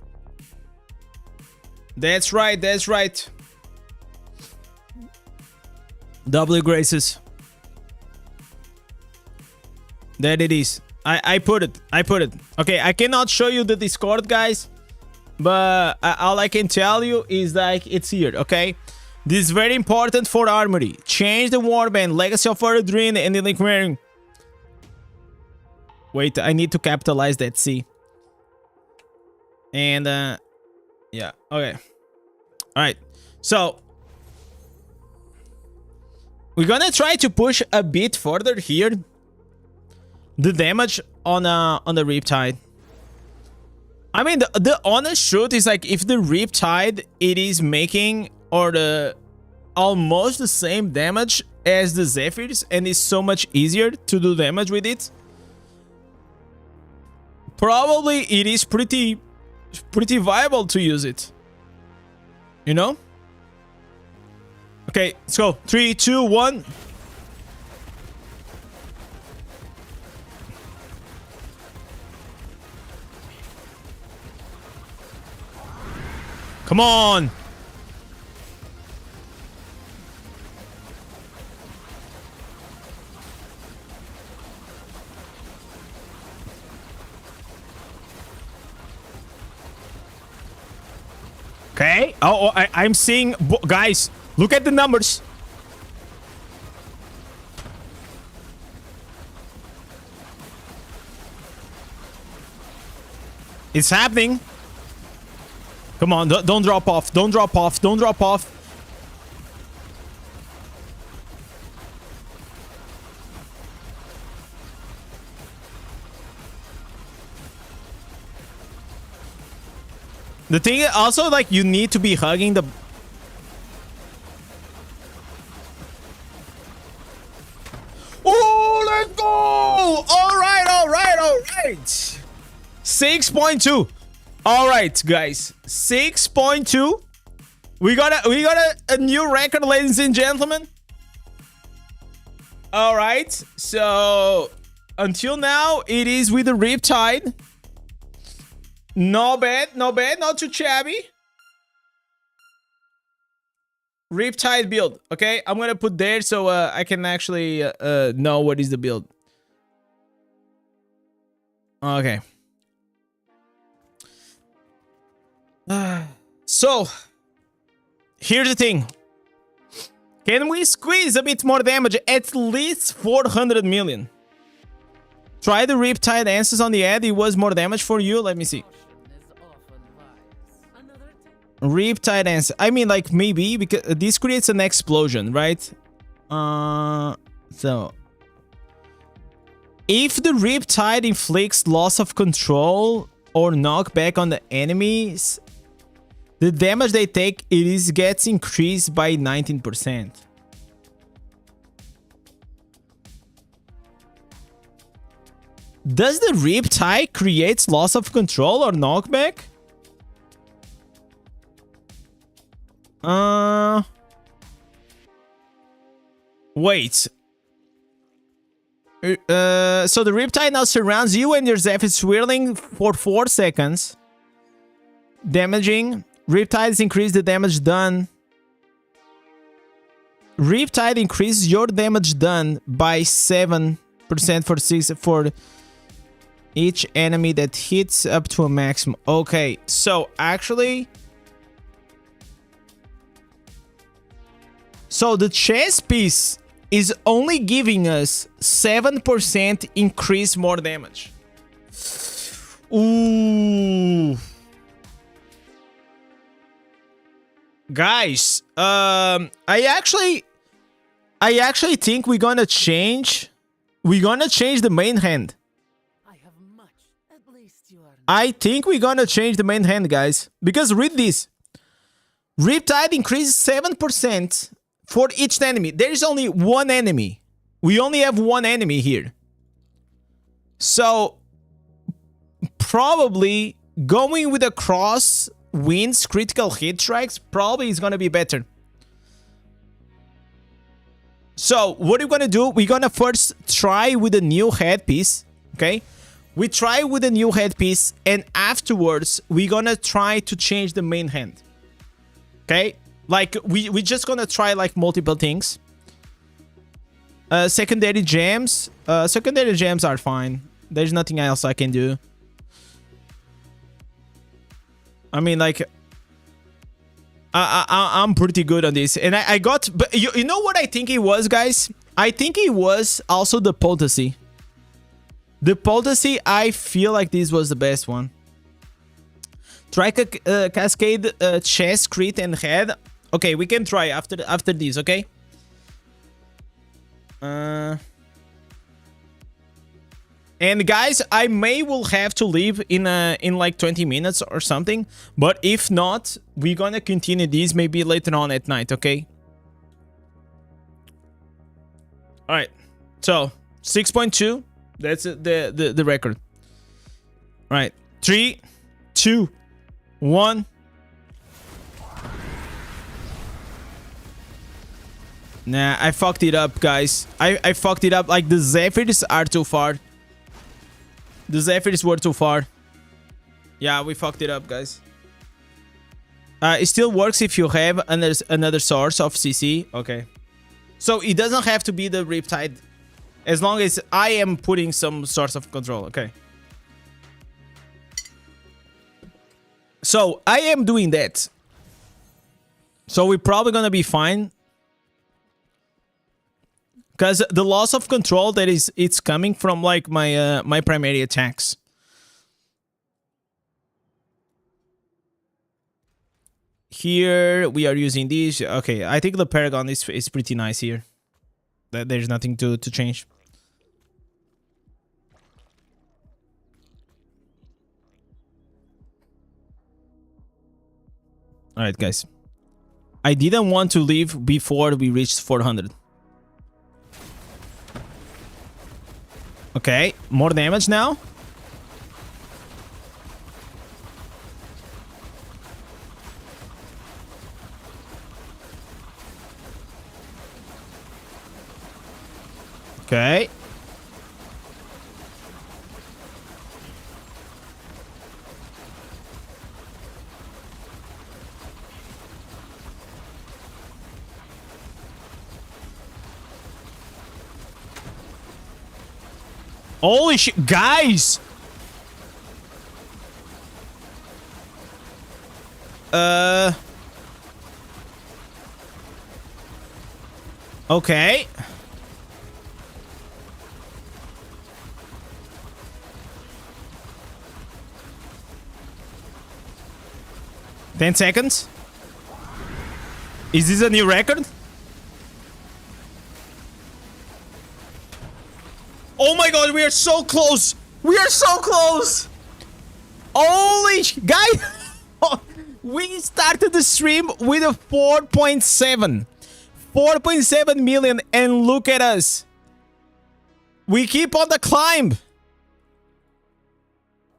That's right. W Graces. That it is. I put it. Okay, I cannot show you the Discord, guys. But all I can tell you is like it's here, okay? This is very important for Armory. Change the Warband, Legacy of Ordadrin, and the Liquarium. Wait, I need to capitalize that C. And yeah, okay. Alright. So we're gonna try to push a bit further here. The damage on the Riptide. I mean, the honest truth is like if the Riptide it is making almost the same damage as the Zephyrs and it's so much easier to do damage with it. Probably it is pretty viable to use it. You know? Okay, let's go. 3, 2, 1. Come on. Okay. Oh, I'm seeing... Guys, look at the numbers. It's happening. Come on, don't drop off. Don't drop off. Don't drop off. The thing is also, like, you need to be hugging the... Oh, let's go! All right. 6.2. All right, guys. 6.2. We got a new record, ladies and gentlemen. All right. So until now, it is with the Riptide. Not bad. Not too shabby. Riptide build. Okay, I'm gonna put there so I can actually know what is the build. Okay. So here's the thing. Can we squeeze a bit more damage? At least 400 million. Try the Riptide Answers on the ad. It was more damage for you. Let me see. Riptide Answer. I mean, like, maybe because this creates an explosion, right? So if the Riptide inflicts loss of control or knockback on the enemies, the damage they take gets increased by 19%. Does the Riptide create loss of control or knockback? Wait. So the Riptide now surrounds you and your Zephyr swirling for 4 seconds. Damaging. Riptides increase the damage done. Riptide increases your damage done by 7% for each enemy that hits up to a maximum. Okay, so actually... So the chess piece is only giving us 7% increase more damage. Ooh. Guys, I actually think we're gonna change the main hand. I think we're gonna change the main hand, guys. Because read this. Riptide increases 7% for each enemy. There is only one enemy. We only have one enemy here. So, probably going with a cross wins critical hit strikes probably is gonna be better. So, what we're gonna do, we're gonna first try with a new headpiece, okay? We try with a new headpiece, and afterwards, we're gonna try to change the main hand. Okay? Like, we just gonna try, like, multiple things. Secondary gems. Secondary gems are fine. There's nothing else I can do. I mean, like... I'm pretty good on this. And I got... But you know what I think it was, guys? I think it was also the Potency. The Potency, I feel like this was the best one. Try Cascade, Chest, Crit, and Head. Okay, we can try after this, okay? And guys, I will have to leave in like 20 minutes or something. But if not, we're gonna continue this maybe later on at night, okay? Alright, so 6.2. That's the record. All right, 3, 2, 1. Nah, I fucked it up, guys. I fucked it up. Like, the Zephyrs are too far. The Zephyrs were too far. Yeah, we fucked it up, guys. It still works if you have another source of CC. Okay. So it doesn't have to be the Riptide. As long as I am putting some source of control. Okay. So I am doing that. So we're probably gonna be fine. Because the loss of control it's coming from like my my primary attacks. Here we are using these. Okay, I think the paragon is pretty nice here. There's nothing to change. Alright, guys. I didn't want to leave before we reached 400. Okay, more damage now. Okay. Holy shit, guys! Okay. Ten seconds. Is this a new record? Oh my god, we are so close! We are so close! Holy guy! We started the stream with a 4.7. 4.7 million, and look at us. We keep on the climb.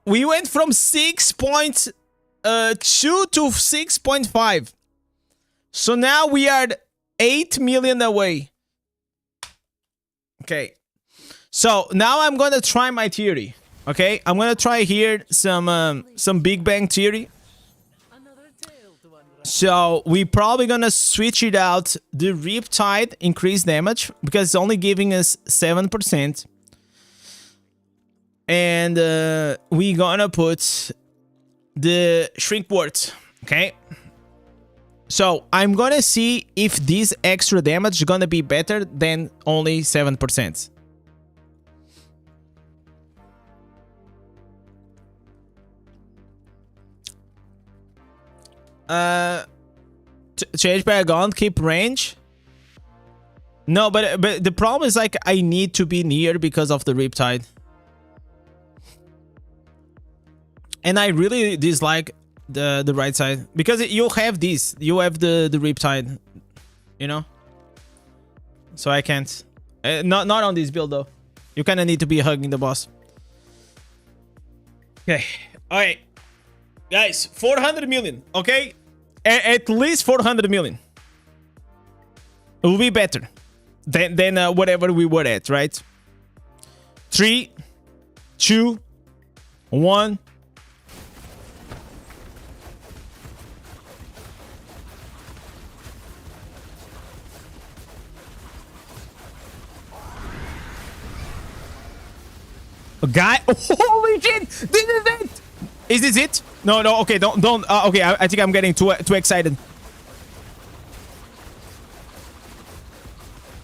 We went from 6.2 to 6.5. So now we are 8 million away. Okay. So now I'm gonna try my theory. Okay, I'm gonna try here some Big Bang theory. So we probably gonna switch it out. The Riptide increased damage because it's only giving us 7%. And we gonna put the Shrink Word. Okay. So I'm gonna see if this extra damage is gonna be better than only 7%. Change paragon, keep range. No, but the problem is like I need to be near because of the Riptide. And I really dislike the right side because you have this. You have the Riptide, you know. So I can't. Not on this build though. You kind of need to be hugging the boss. Okay. All right, guys. 400 million. Okay. At least 400 million. It will be better than whatever we were at, right? 3, 2, 1. A guy. Holy shit! This is it! Is this it? No, okay, don't. Okay, I think I'm getting too excited.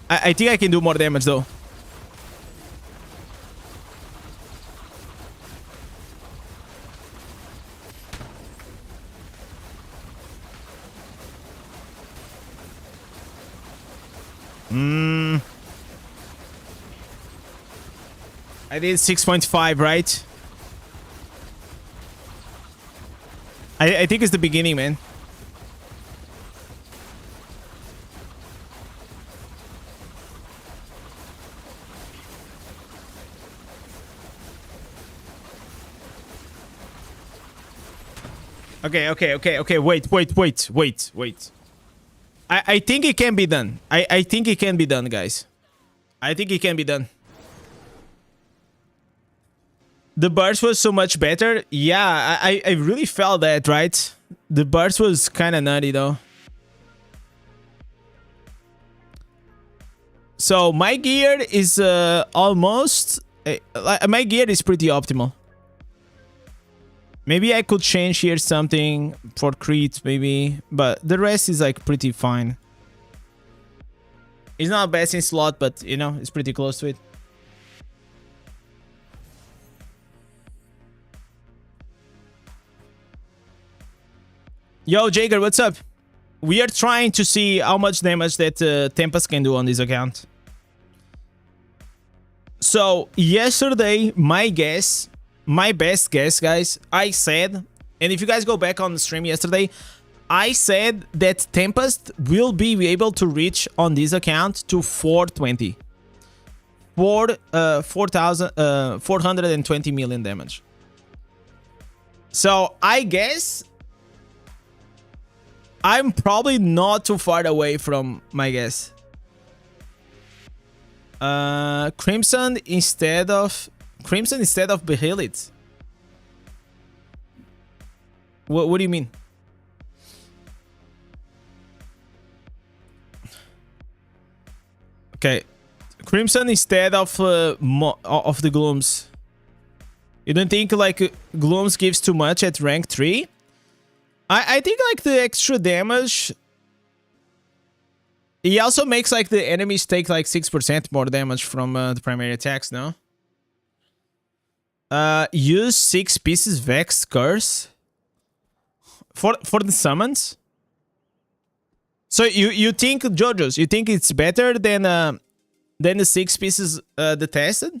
I think I can do more damage though. I did 6.5, right? I think it's the beginning, man. Okay. Wait. I think it can be done. I think it can be done, guys. I think it can be done. The burst was so much better. Yeah, I really felt that, right? The burst was kind of nutty, though. So my gear is almost... my gear is pretty optimal. Maybe I could change here something for crit, maybe. But the rest is like pretty fine. It's not best in slot, but you know, it's pretty close to it. Yo, Jager, what's up? We are trying to see how much damage that Tempest can do on this account. So, yesterday, my best guess, guys, I said, and if you guys go back on the stream yesterday, I said that Tempest will be able to reach on this account to 420. 420 million damage. So, I guess... I'm probably not too far away from my guess. Crimson instead of Behelit. What do you mean? Okay, Crimson instead of the Glooms. You don't think like Glooms gives too much at rank 3? I think like the extra damage. He also makes like the enemies take like 6% more damage from the primary attacks, no? Use 6 pieces Vex Curse for the summons. So you think, Jojo's, you think it's better than the 6 pieces the tested?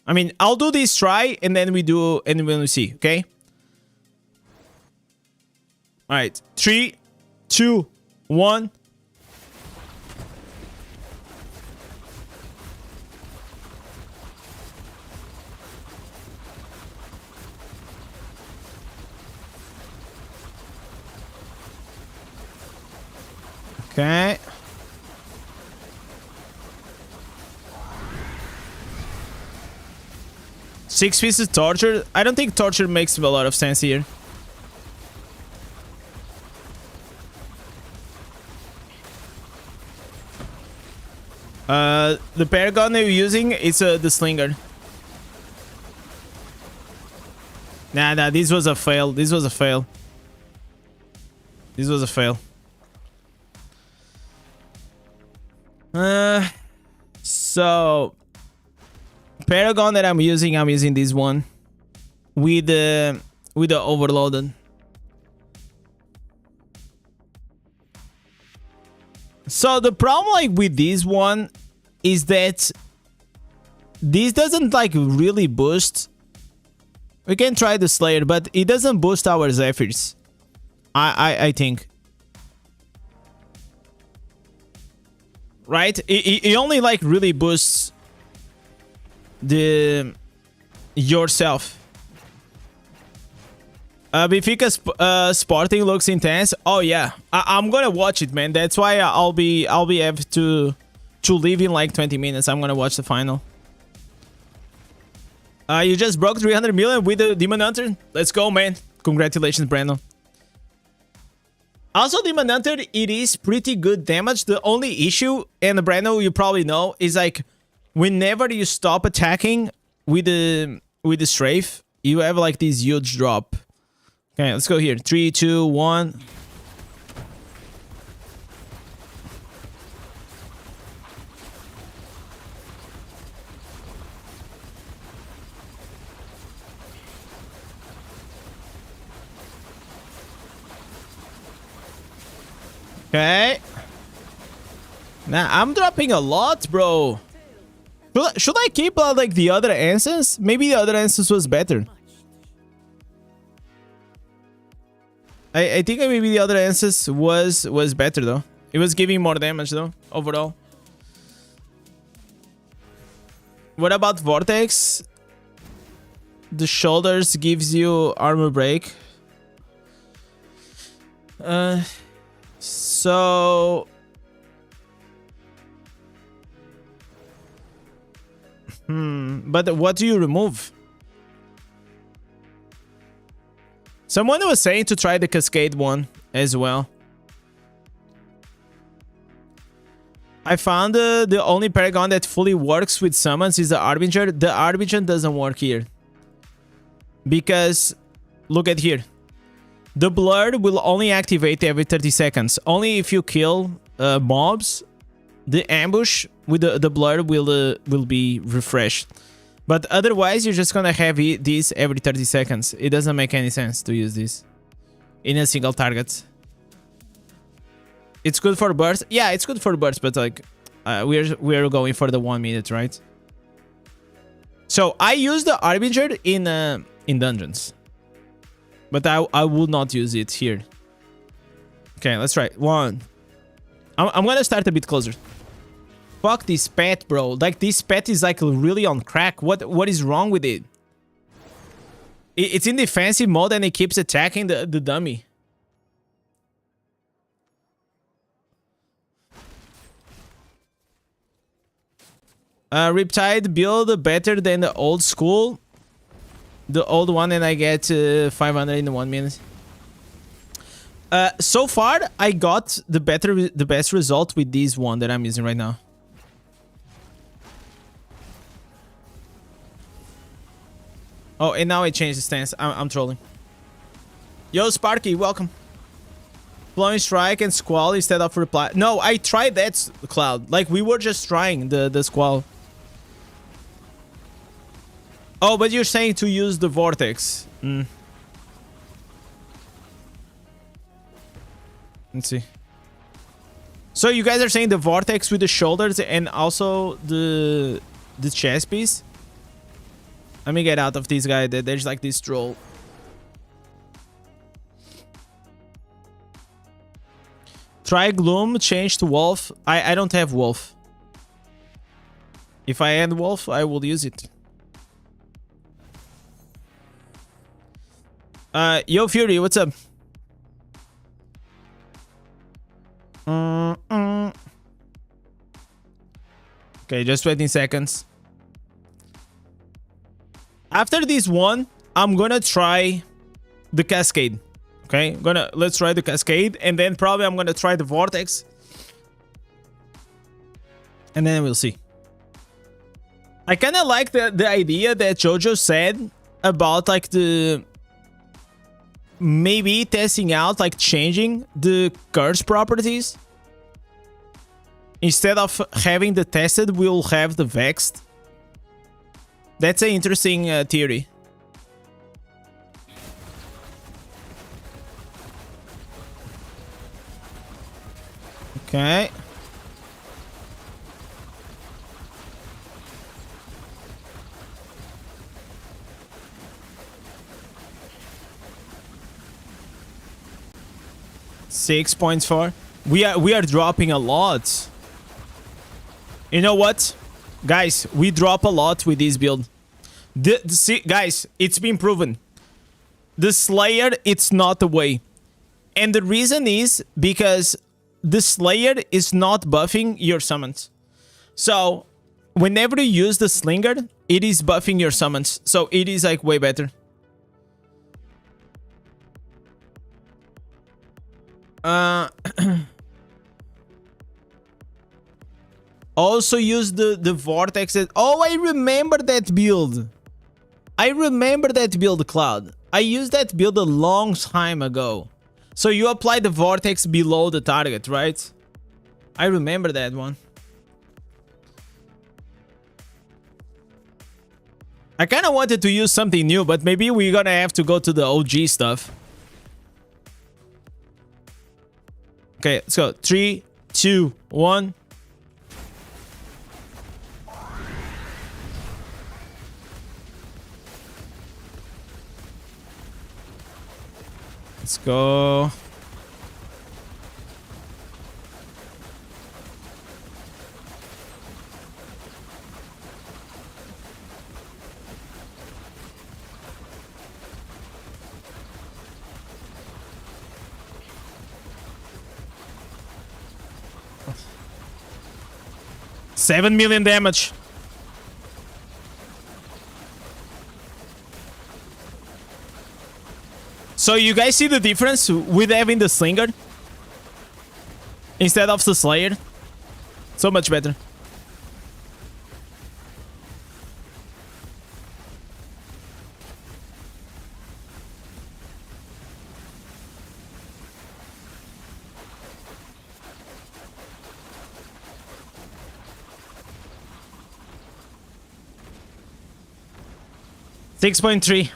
I mean, I'll do this try, and then we see, okay? Alright, 3, 2, 1. Okay. 6 pieces torture. I don't think torture makes a lot of sense here. The paragon that you're using is the slinger. Nah, this was a fail. This was a fail. This was a fail. So paragon that I'm using this one with the overloaded. So the problem like with this one is that this doesn't like really boost. We can try the Slayer, but it doesn't boost our Zephyrs. I think. Right? It only like really boosts the yourself. Benfica Sporting looks intense. Oh yeah, I'm gonna watch it, man. That's why I'll be have to leave in like 20 minutes. I'm gonna watch the final. You just broke 300 million with the Demon Hunter. Let's go, man. Congratulations, Brandon. Also, Demon Hunter, it is pretty good damage. The only issue, and Brandon, you probably know, is like whenever you stop attacking with the strafe, you have like this huge drop. Okay, let's go here. 3, 2, 1. Okay. Nah, I'm dropping a lot, bro. Should I keep like the other instance? Maybe the other instance was better. I think maybe the other instance was better though. It was giving more damage though overall. What about Vortex? The shoulders gives you armor break. So but what do you remove? Someone was saying to try the Cascade one as well. I found the only paragon that fully works with summons is the Arbinger. The Arbinger doesn't work here. Because, look at here. The Blur will only activate every 30 seconds. Only if you kill mobs, the ambush with the Blur will be refreshed. But otherwise, you're just gonna have this every 30 seconds. It doesn't make any sense to use this in a single target. It's good for burst. Yeah, it's good for burst, but like we're going for the 1 minute, right? So I use the Arbinger in dungeons, but I would not use it here. Okay, let's try one. I'm gonna start a bit closer. Fuck this pet, bro. Like, this pet is like really on crack. What is wrong with it? It's in defensive mode and it keeps attacking the dummy. Riptide build better than the old school. The old one, and I get 500 in 1 minute. So far, I got the best result with this one that I'm using right now. Oh, and now I changed the stance. I'm trolling. Yo, Sparky, welcome. Flowing Strike and Squall instead of Reply. No, I tried that, Cloud. Like, we were just trying the Squall. Oh, but you're saying to use the Vortex. Let's see. So you guys are saying the Vortex with the shoulders and also the chest piece? Let me get out of this guy. There's like this troll. Try Gloom, change to Wolf. I don't have Wolf. If I had Wolf, I will use it. Yo, Fury, what's up? Okay, just 20 seconds. After this one, I'm gonna try the Cascade. Okay, let's try the Cascade, and then probably I'm gonna try the Vortex, and then we'll see. I kind of like the idea that Jojo said about like the maybe testing out like changing the curse properties. Instead of having the tested, we'll have the vexed. That's an interesting theory. Okay. $6.4. We are dropping a lot. You know what, guys? We drop a lot with this build. See, guys, it's been proven. The Slayer, it's not the way, and the reason is because the Slayer is not buffing your summons. So whenever you use the Slinger, it is buffing your summons. So it is like way better. Also use the Vortex. Oh, I remember that build. I remember that build, Cloud. I used that build a long time ago. So you apply the Vortex below the target, right? I remember that one. I kind of wanted to use something new, but maybe we're gonna have to go to the OG stuff. Okay, let's go. 3, 2, 1. Let's go. $7 million damage. So you guys see the difference with having the Slinger instead of the Slayer? So much better. $6.3.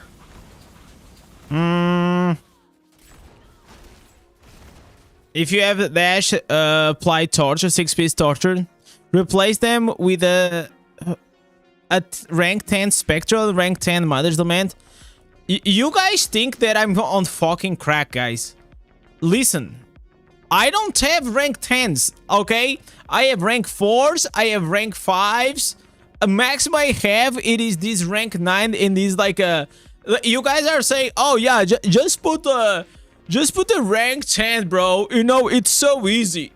If you have dash, apply torture, 6-piece torture, replace them with a rank 10 spectral, rank 10 mother's lament. You guys think that I'm on fucking crack, guys? Listen, I don't have rank 10s, okay? I have rank 4s, I have rank 5s. A maximum I have, it is this rank 9 in this like a... You guys are saying, oh yeah, just put the rank 10, bro. You know, it's so easy.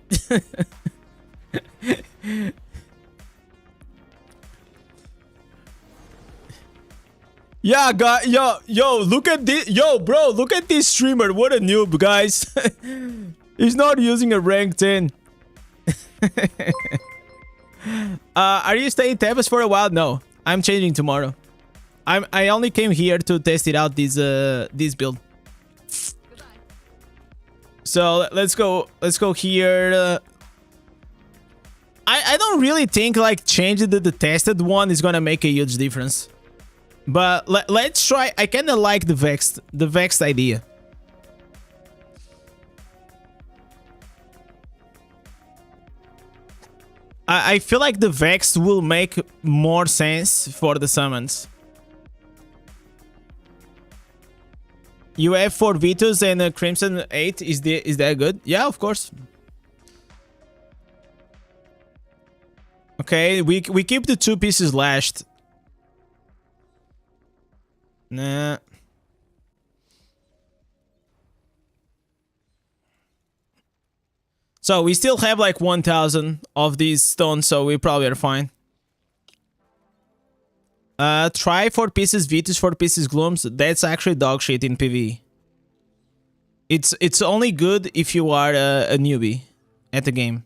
Yeah, guy, yo, look at this. Yo, bro, look at this streamer. What a noob, guys. He's not using a rank 10. Are you staying Tempest for a while? No, I'm changing tomorrow. I only came here to test it out, this build. So let's go here. I don't really think like changing the tested one is gonna make a huge difference. But let's try. I kinda like the vexed idea. I feel like the vexed will make more sense for the summons. You have 4 Vitus and a Crimson 8. Is that good? Yeah, of course. Okay, we keep the 2 pieces lashed. Nah. So we still have like 1,000 of these stones, so we probably are fine. Try 4 pieces Vitus, 4 pieces Glooms. That's actually dog shit in PvE. It's only good if you are a newbie at the game.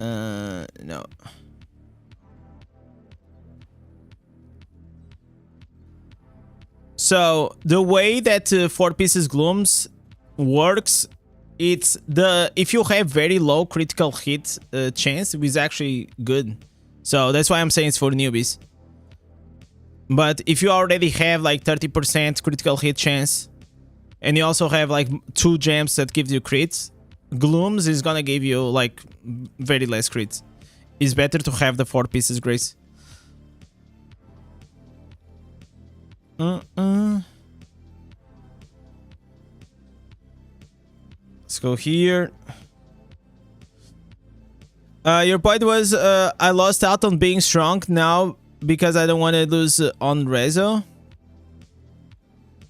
No. So the way that 4 pieces Glooms works, it's if you have very low critical hit chance, it's actually good. So that's why I'm saying it's for newbies. But if you already have like 30% critical hit chance, and you also have like 2 gems that gives you crits, Glooms is gonna give you like very less crits. It's better to have the 4 pieces Grace. Let's go here. Your point was I lost out on being strong now because I don't want to lose on Rezo.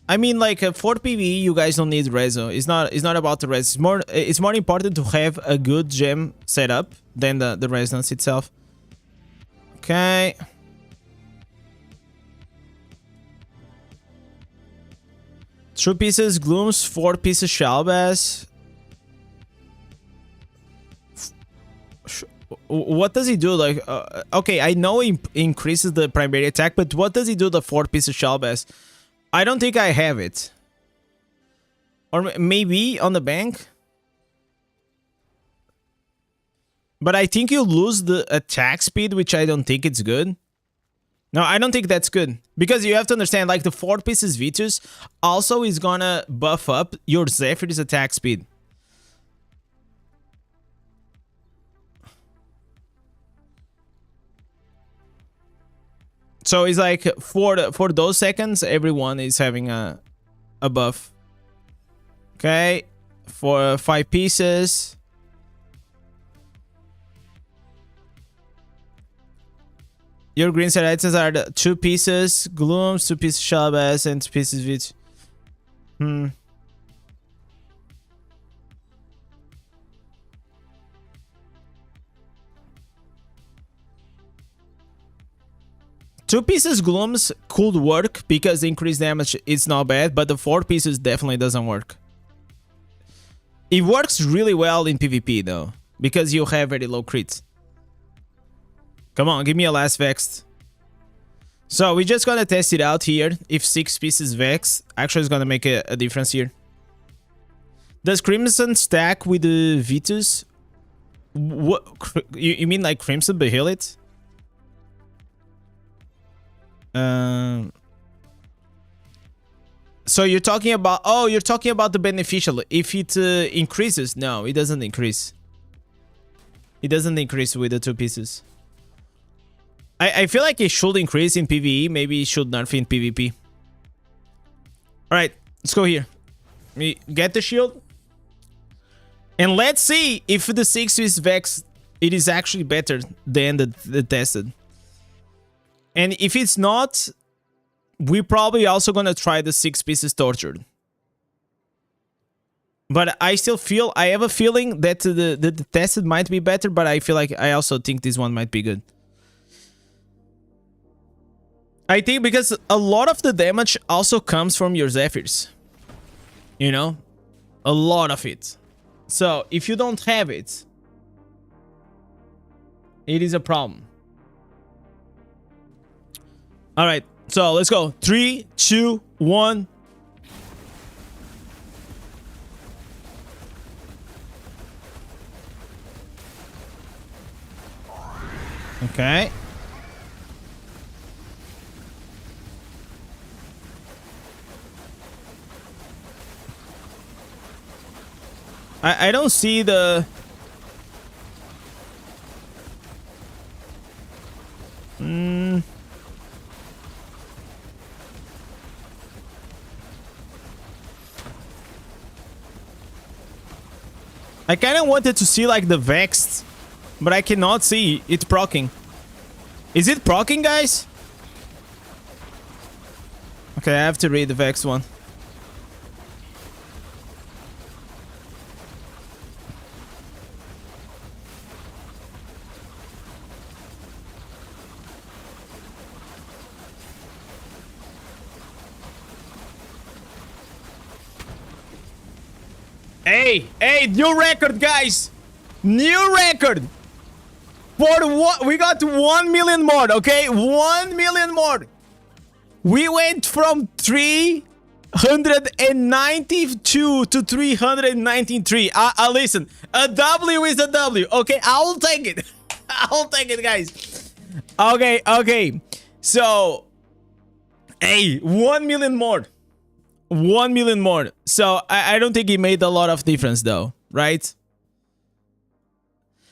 I mean, like for PvE, you guys don't need Rezo. It's not about the res. It's more important to have a good gem setup than the resonance itself. Okay. Two pieces Glooms, 4 pieces Shalbaz. What does he do? Like, okay, I know he increases the primary attack, but what does he do? The 4 pieces Shalbaz. I don't think I have it. Or maybe on the bank. But I think you lose the attack speed, which I don't think it's good. No, I don't think that's good. Because you have to understand, like, the 4 pieces Vitus also is gonna buff up your Zephyr's attack speed. So it's like, for those seconds, everyone is having a buff. Okay, for 5 pieces. Your green set items are the 2 pieces Glooms, 2 pieces Shalbaz, and 2 pieces Vich. 2 pieces Glooms could work because the increased damage is not bad, but the 4 pieces definitely doesn't work. It works really well in PvP though, because you have very low crits. Come on, give me a last Vexed. So we're just gonna test it out here. If 6 pieces Vex actually is gonna make a difference here. Does Crimson stack with the Vitus? What you mean, like Crimson beheal it? So you're talking about, oh, you're talking about the beneficial. If it increases, no, it doesn't increase. It doesn't increase with the 2 pieces. I feel like it should increase in PvE. Maybe it should nerf in PvP. Alright, let's go here. We get the shield. And let's see if the 6 piece Vex, it is actually better than the tested. And if it's not, we're probably also gonna try the 6 pieces Tortured. But I still feel, I have a feeling that the tested might be better, but I feel like I also think this one might be good. I think because a lot of the damage also comes from your Zephyrs. You know? A lot of it. So, if you don't have it, it is a problem. Alright, so let's go. 3, 2, 1. Okay. I don't see the... I kind of wanted to see like the Vexed, but I cannot see it proccing. Is it proccing, guys? Okay, I have to read the Vexed one. Hey, new record, guys. New record. For what? We got 1 million more, okay? 1 million more. We went from 392 to 393. Listen, a W is a W, okay? I'll take it. I'll take it, guys. Okay. So, hey, 1 million more. 1 million more. So, I don't think it made a lot of difference, though, right?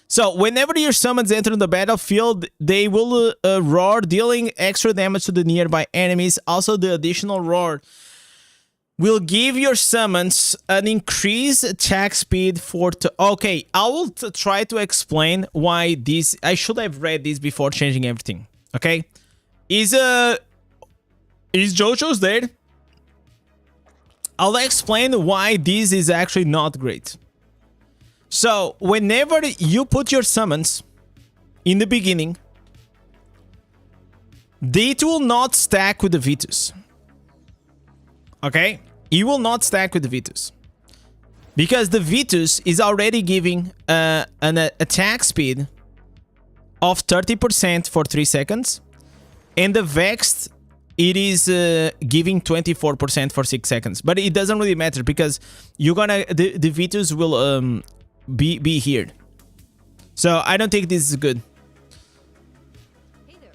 So, whenever your summons enter the battlefield, they will roar, dealing extra damage to the nearby enemies. Also, the additional roar will give your summons an increased attack speed for... Okay, I will try to explain why this... I should have read this before changing everything, okay? Is Jojo's there? I'll explain why this is actually not great. So, whenever you put your summons in the beginning, it will not stack with the Vitus. Okay? It will not stack with the Vitus. Because the Vitus is already giving an attack speed of 30% for 3 seconds. And the Vexed, it is giving 24% for 6 seconds. But it doesn't really matter because you're gonna... The Vitus will... be here. So I don't think this is good. Hey there.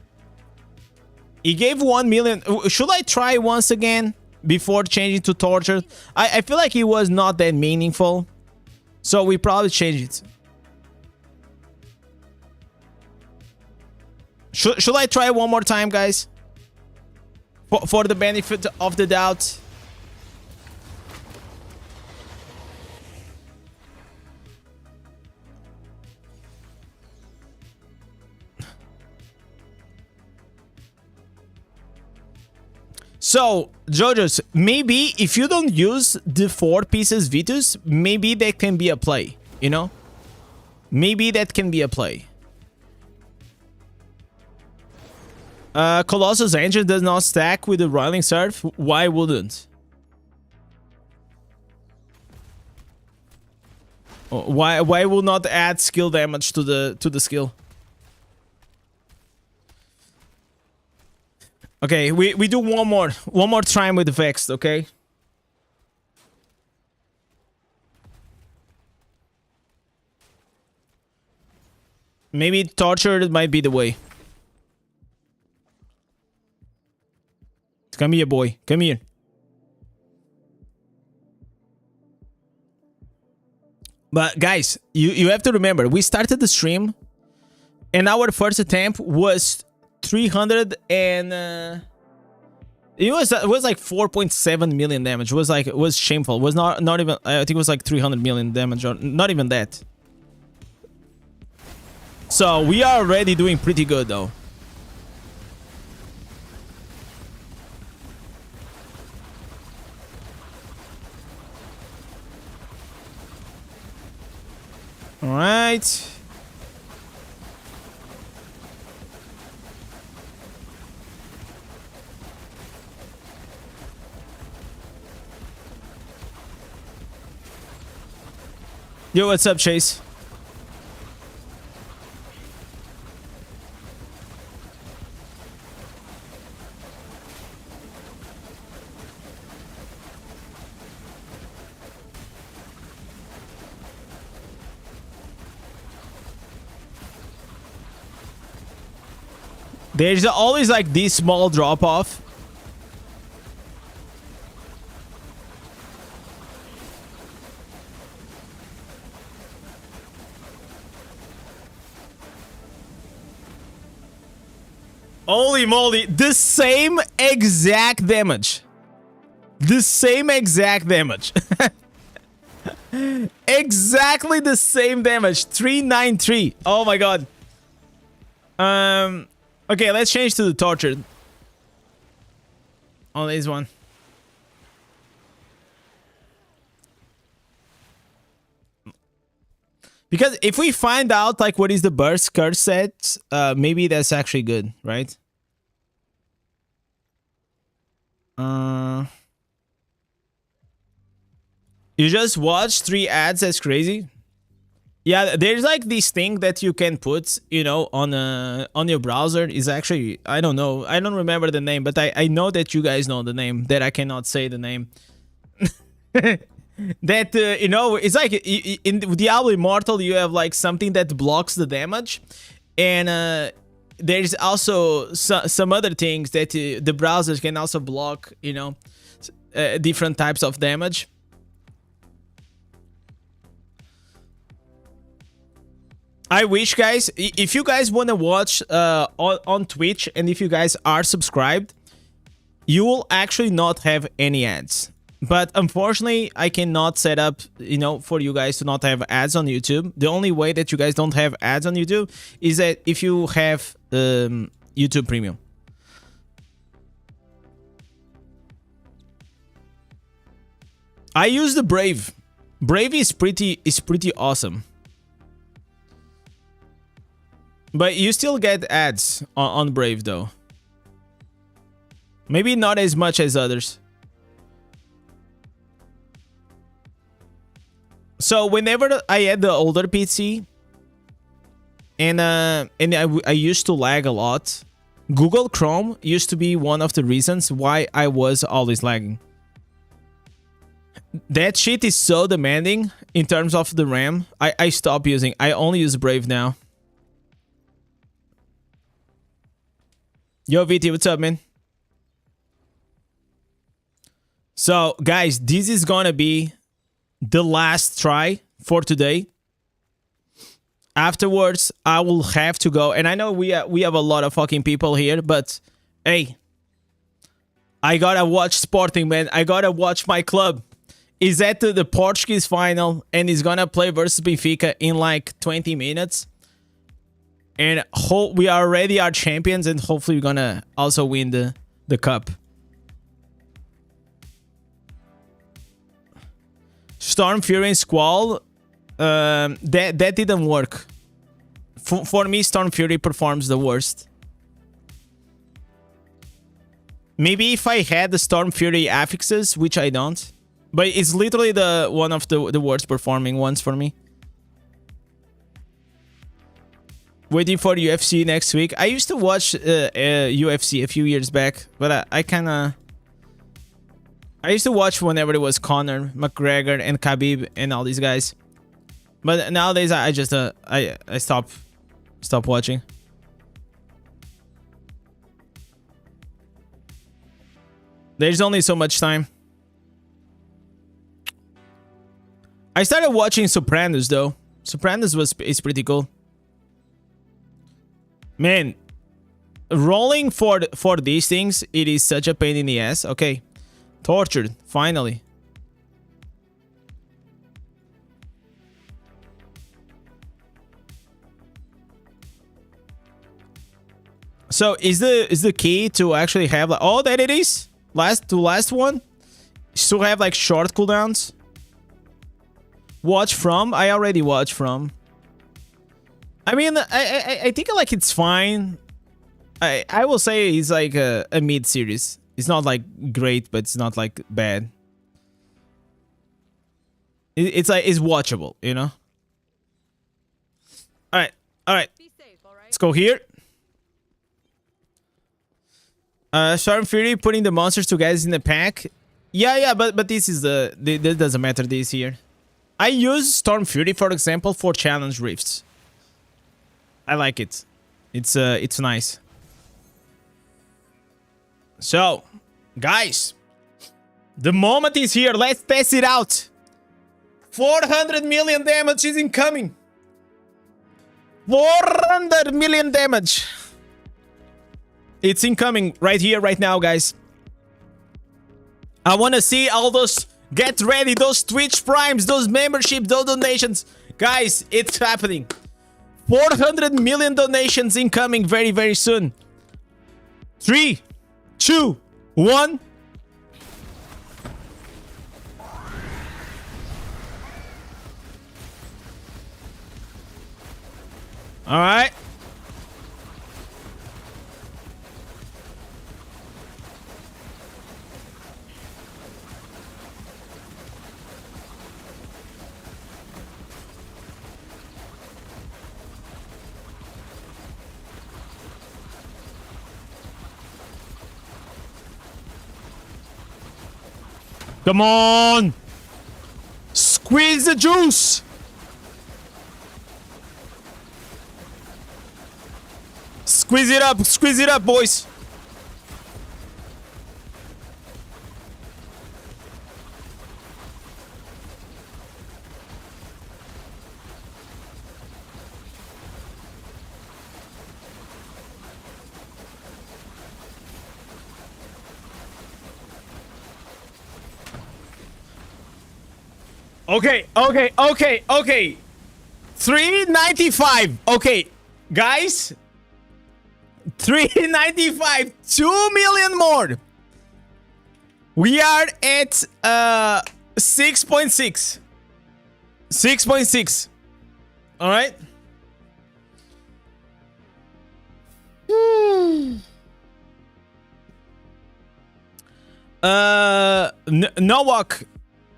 He gave 1 million. Should I try once again before changing to torture? I feel like it was not that meaningful, so we probably change it. Should I try one more time, guys, for the benefit of the doubt? So, Jojo's, maybe if you don't use the 4 pieces Vitus, maybe that can be a play, you know? Maybe that can be a play. Colossus Engine does not stack with the Roiling Surf. Why wouldn't? Why will not add skill damage to the skill? Okay, we do one more time with the Vexed, okay? Maybe torture might be the way. Come here, boy. Come here. But guys, you have to remember, we started the stream and our first attempt was 300 and it was like 4.7 million damage. It was shameful. It was not even, I think it was like 300 million damage, or not even that. So we are already doing pretty good though. All right. Yo, what's up, Chase? There's always like this small drop off. Holy moly, the same exact damage. The same exact damage. Exactly the same damage. 393. Oh my god. Okay, let's change to the tortured. On this one. Because if we find out like what is the burst curse set, maybe that's actually good, right? You just watch 3 ads. That's crazy. Yeah, there's like this thing that you can put, you know, on your browser. Is actually, I don't know, I don't remember the name, but I know that you guys know the name. That I cannot say the name. That you know, it's like in Diablo Immortal, you have like something that blocks the damage, and there's also some other things that the browsers can also block. You know, different types of damage. I wish, guys, if you guys want to watch on Twitch, and if you guys are subscribed, you will actually not have any ads. But unfortunately, I cannot set up, you know, for you guys to not have ads on YouTube. The only way that you guys don't have ads on YouTube is that if you have YouTube Premium. I use the Brave. Brave is pretty awesome. But you still get ads on Brave though. Maybe not as much as others. So whenever I had the older PC and I used to lag a lot, Google Chrome used to be one of the reasons why I was always lagging. That shit is so demanding in terms of the RAM. I stopped using. I only use Brave now. Yo, VT, what's up, man? So, guys, this is gonna be the last try for today. Afterwards, I will have to go. And I know we have a lot of fucking people here, but hey, I gotta watch Sporting, man. I gotta watch my club. Is at the Portuguese final, and he's gonna play versus Benfica in like 20 minutes. And we already are champions, and hopefully we're gonna also win the cup. Storm Fury and Squall, that didn't work. For me, Storm Fury performs the worst. Maybe if I had the Storm Fury affixes, which I don't, but it's literally one of the worst performing ones for me. Waiting for UFC next week. I used to watch UFC a few years back, but I used to watch whenever it was Conor McGregor and Khabib and all these guys. But nowadays I just I stop watching. There's only so much time. I started watching Sopranos though. Sopranos is pretty cool. Man, rolling for these things, it is such a pain in the ass. Okay. Tortured, finally. So is the key to actually have like, oh, that it is? Last one? Still have like short cooldowns? Watch from? I already watched from. I mean, I think like it's fine. I will say it's like a mid series. It's not like great, but it's not like bad. It's like it's watchable, you know. All right. Let's go here. Storm Fury putting the monsters together in the pack. Yeah, but this is this doesn't matter this here. I use Storm Fury, for example, for challenge rifts. I like it. It's nice. So, guys, the moment is here. Let's test it out. 400 million damage is incoming. 400 million damage. It's incoming right here, right now, guys. I want to see all those. Get ready, those Twitch primes, those memberships, those donations. Guys, it's happening. 400 million donations incoming very, very soon. 3, 2, 1. All right. Come on! Squeeze the juice! Squeeze it up, boys! Okay. 395. Okay, guys. 395. 2 million more. We are at 6.6. 6.6. All right. Nowak.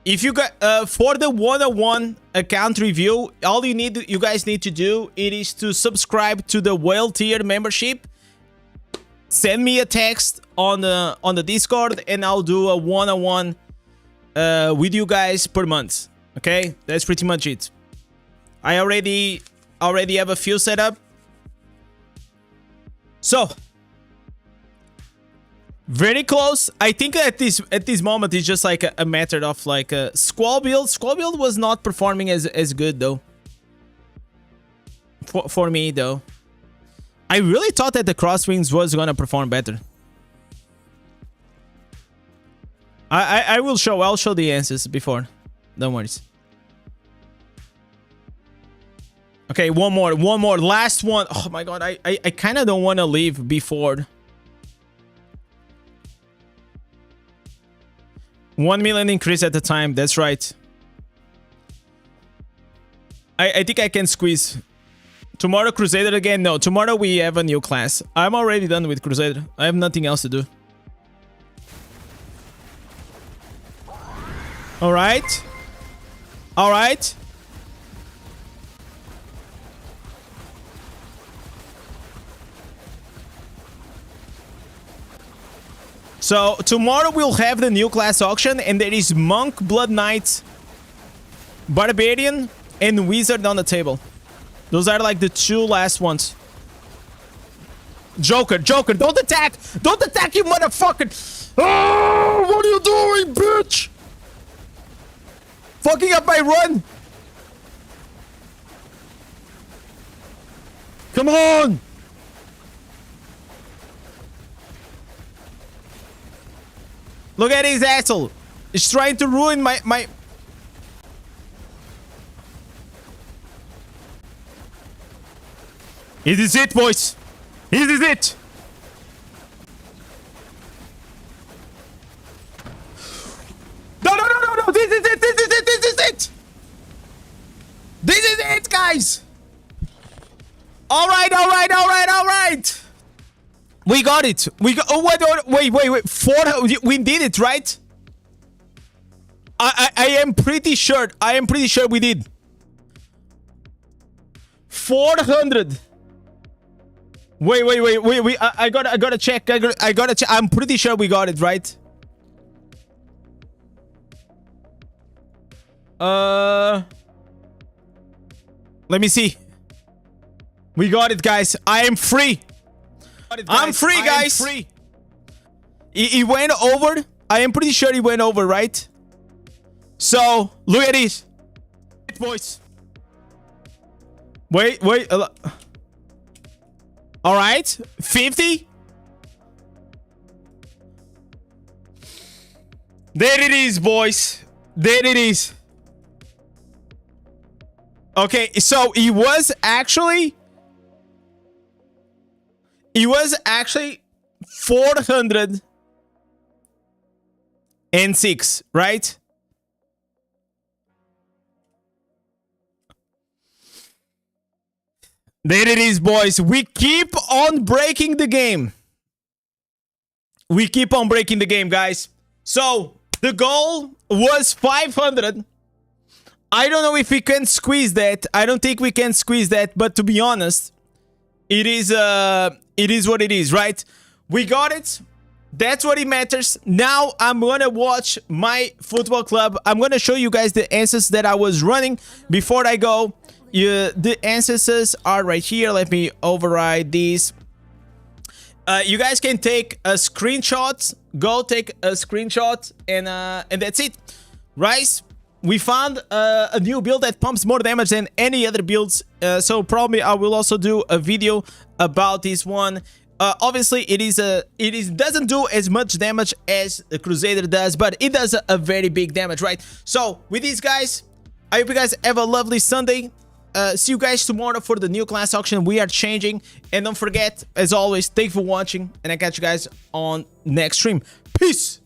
If you got for the 101 account review, all you guys need to do is to subscribe to the whale tier membership. Send me a text on the Discord, and I'll do a 101 with you guys per month. Okay, that's pretty much it. I already have a few set up. So very close. I think at this moment it's just like a matter of like a Squall build. Squall build was not performing as good though. For me though. I really thought that the Crosswings was gonna perform better. I'll show the answers before. Don't worry. Okay, one more. Last one. Oh my god, I kinda don't wanna leave before. 1 million increase at the time, that's right. I think I can squeeze. Tomorrow Crusader again? No, tomorrow we have a new class. I'm already done with Crusader. I have nothing else to do. Alright. Alright. So tomorrow we'll have the new class auction, and there is Monk, Blood Knight, Barbarian, and Wizard on the table. Those are like the two last ones. Joker, don't attack! Don't attack, you motherfucker! Oh, what are you doing, bitch? Fucking up my run! Come on! Look at his asshole. He's trying to ruin my... This is it, boys. This is it. No. This is it. This is it, guys. All right. We got it. We got. Oh, wait. 400. We did it, right? I am pretty sure. We did. 400. Wait. I gotta check. I gotta check. I'm pretty sure we got it, right? Let me see. We got it, guys. I am free. I'm free, guys. He went over. I am pretty sure he went over, right? So, look at this. Boys. Wait. All right. 50. There it is, boys. There it is. Okay, so he was actually 406, right? There it is, boys. We keep on breaking the game. We keep on breaking the game, guys. So the goal was 500. I don't know if we can squeeze that. I don't think we can squeeze that, but to be honest, it is what it is, right? We got it. That's what it matters. Now I'm gonna watch my football club. I'm gonna show you guys the answers that I was running before I go. The answers are right here. Let me override these. You guys can take a screenshot. Go take a screenshot, and that's it. Right? We found a new build that pumps more damage than any other builds. So probably I will also do a video about this one. Obviously, it doesn't do as much damage as the Crusader does, but it does a very big damage, right? So with these guys, I hope you guys have a lovely Sunday. See you guys tomorrow for the new class auction. We are changing, and don't forget, as always, thank you for watching, and I catch you guys on next stream. Peace.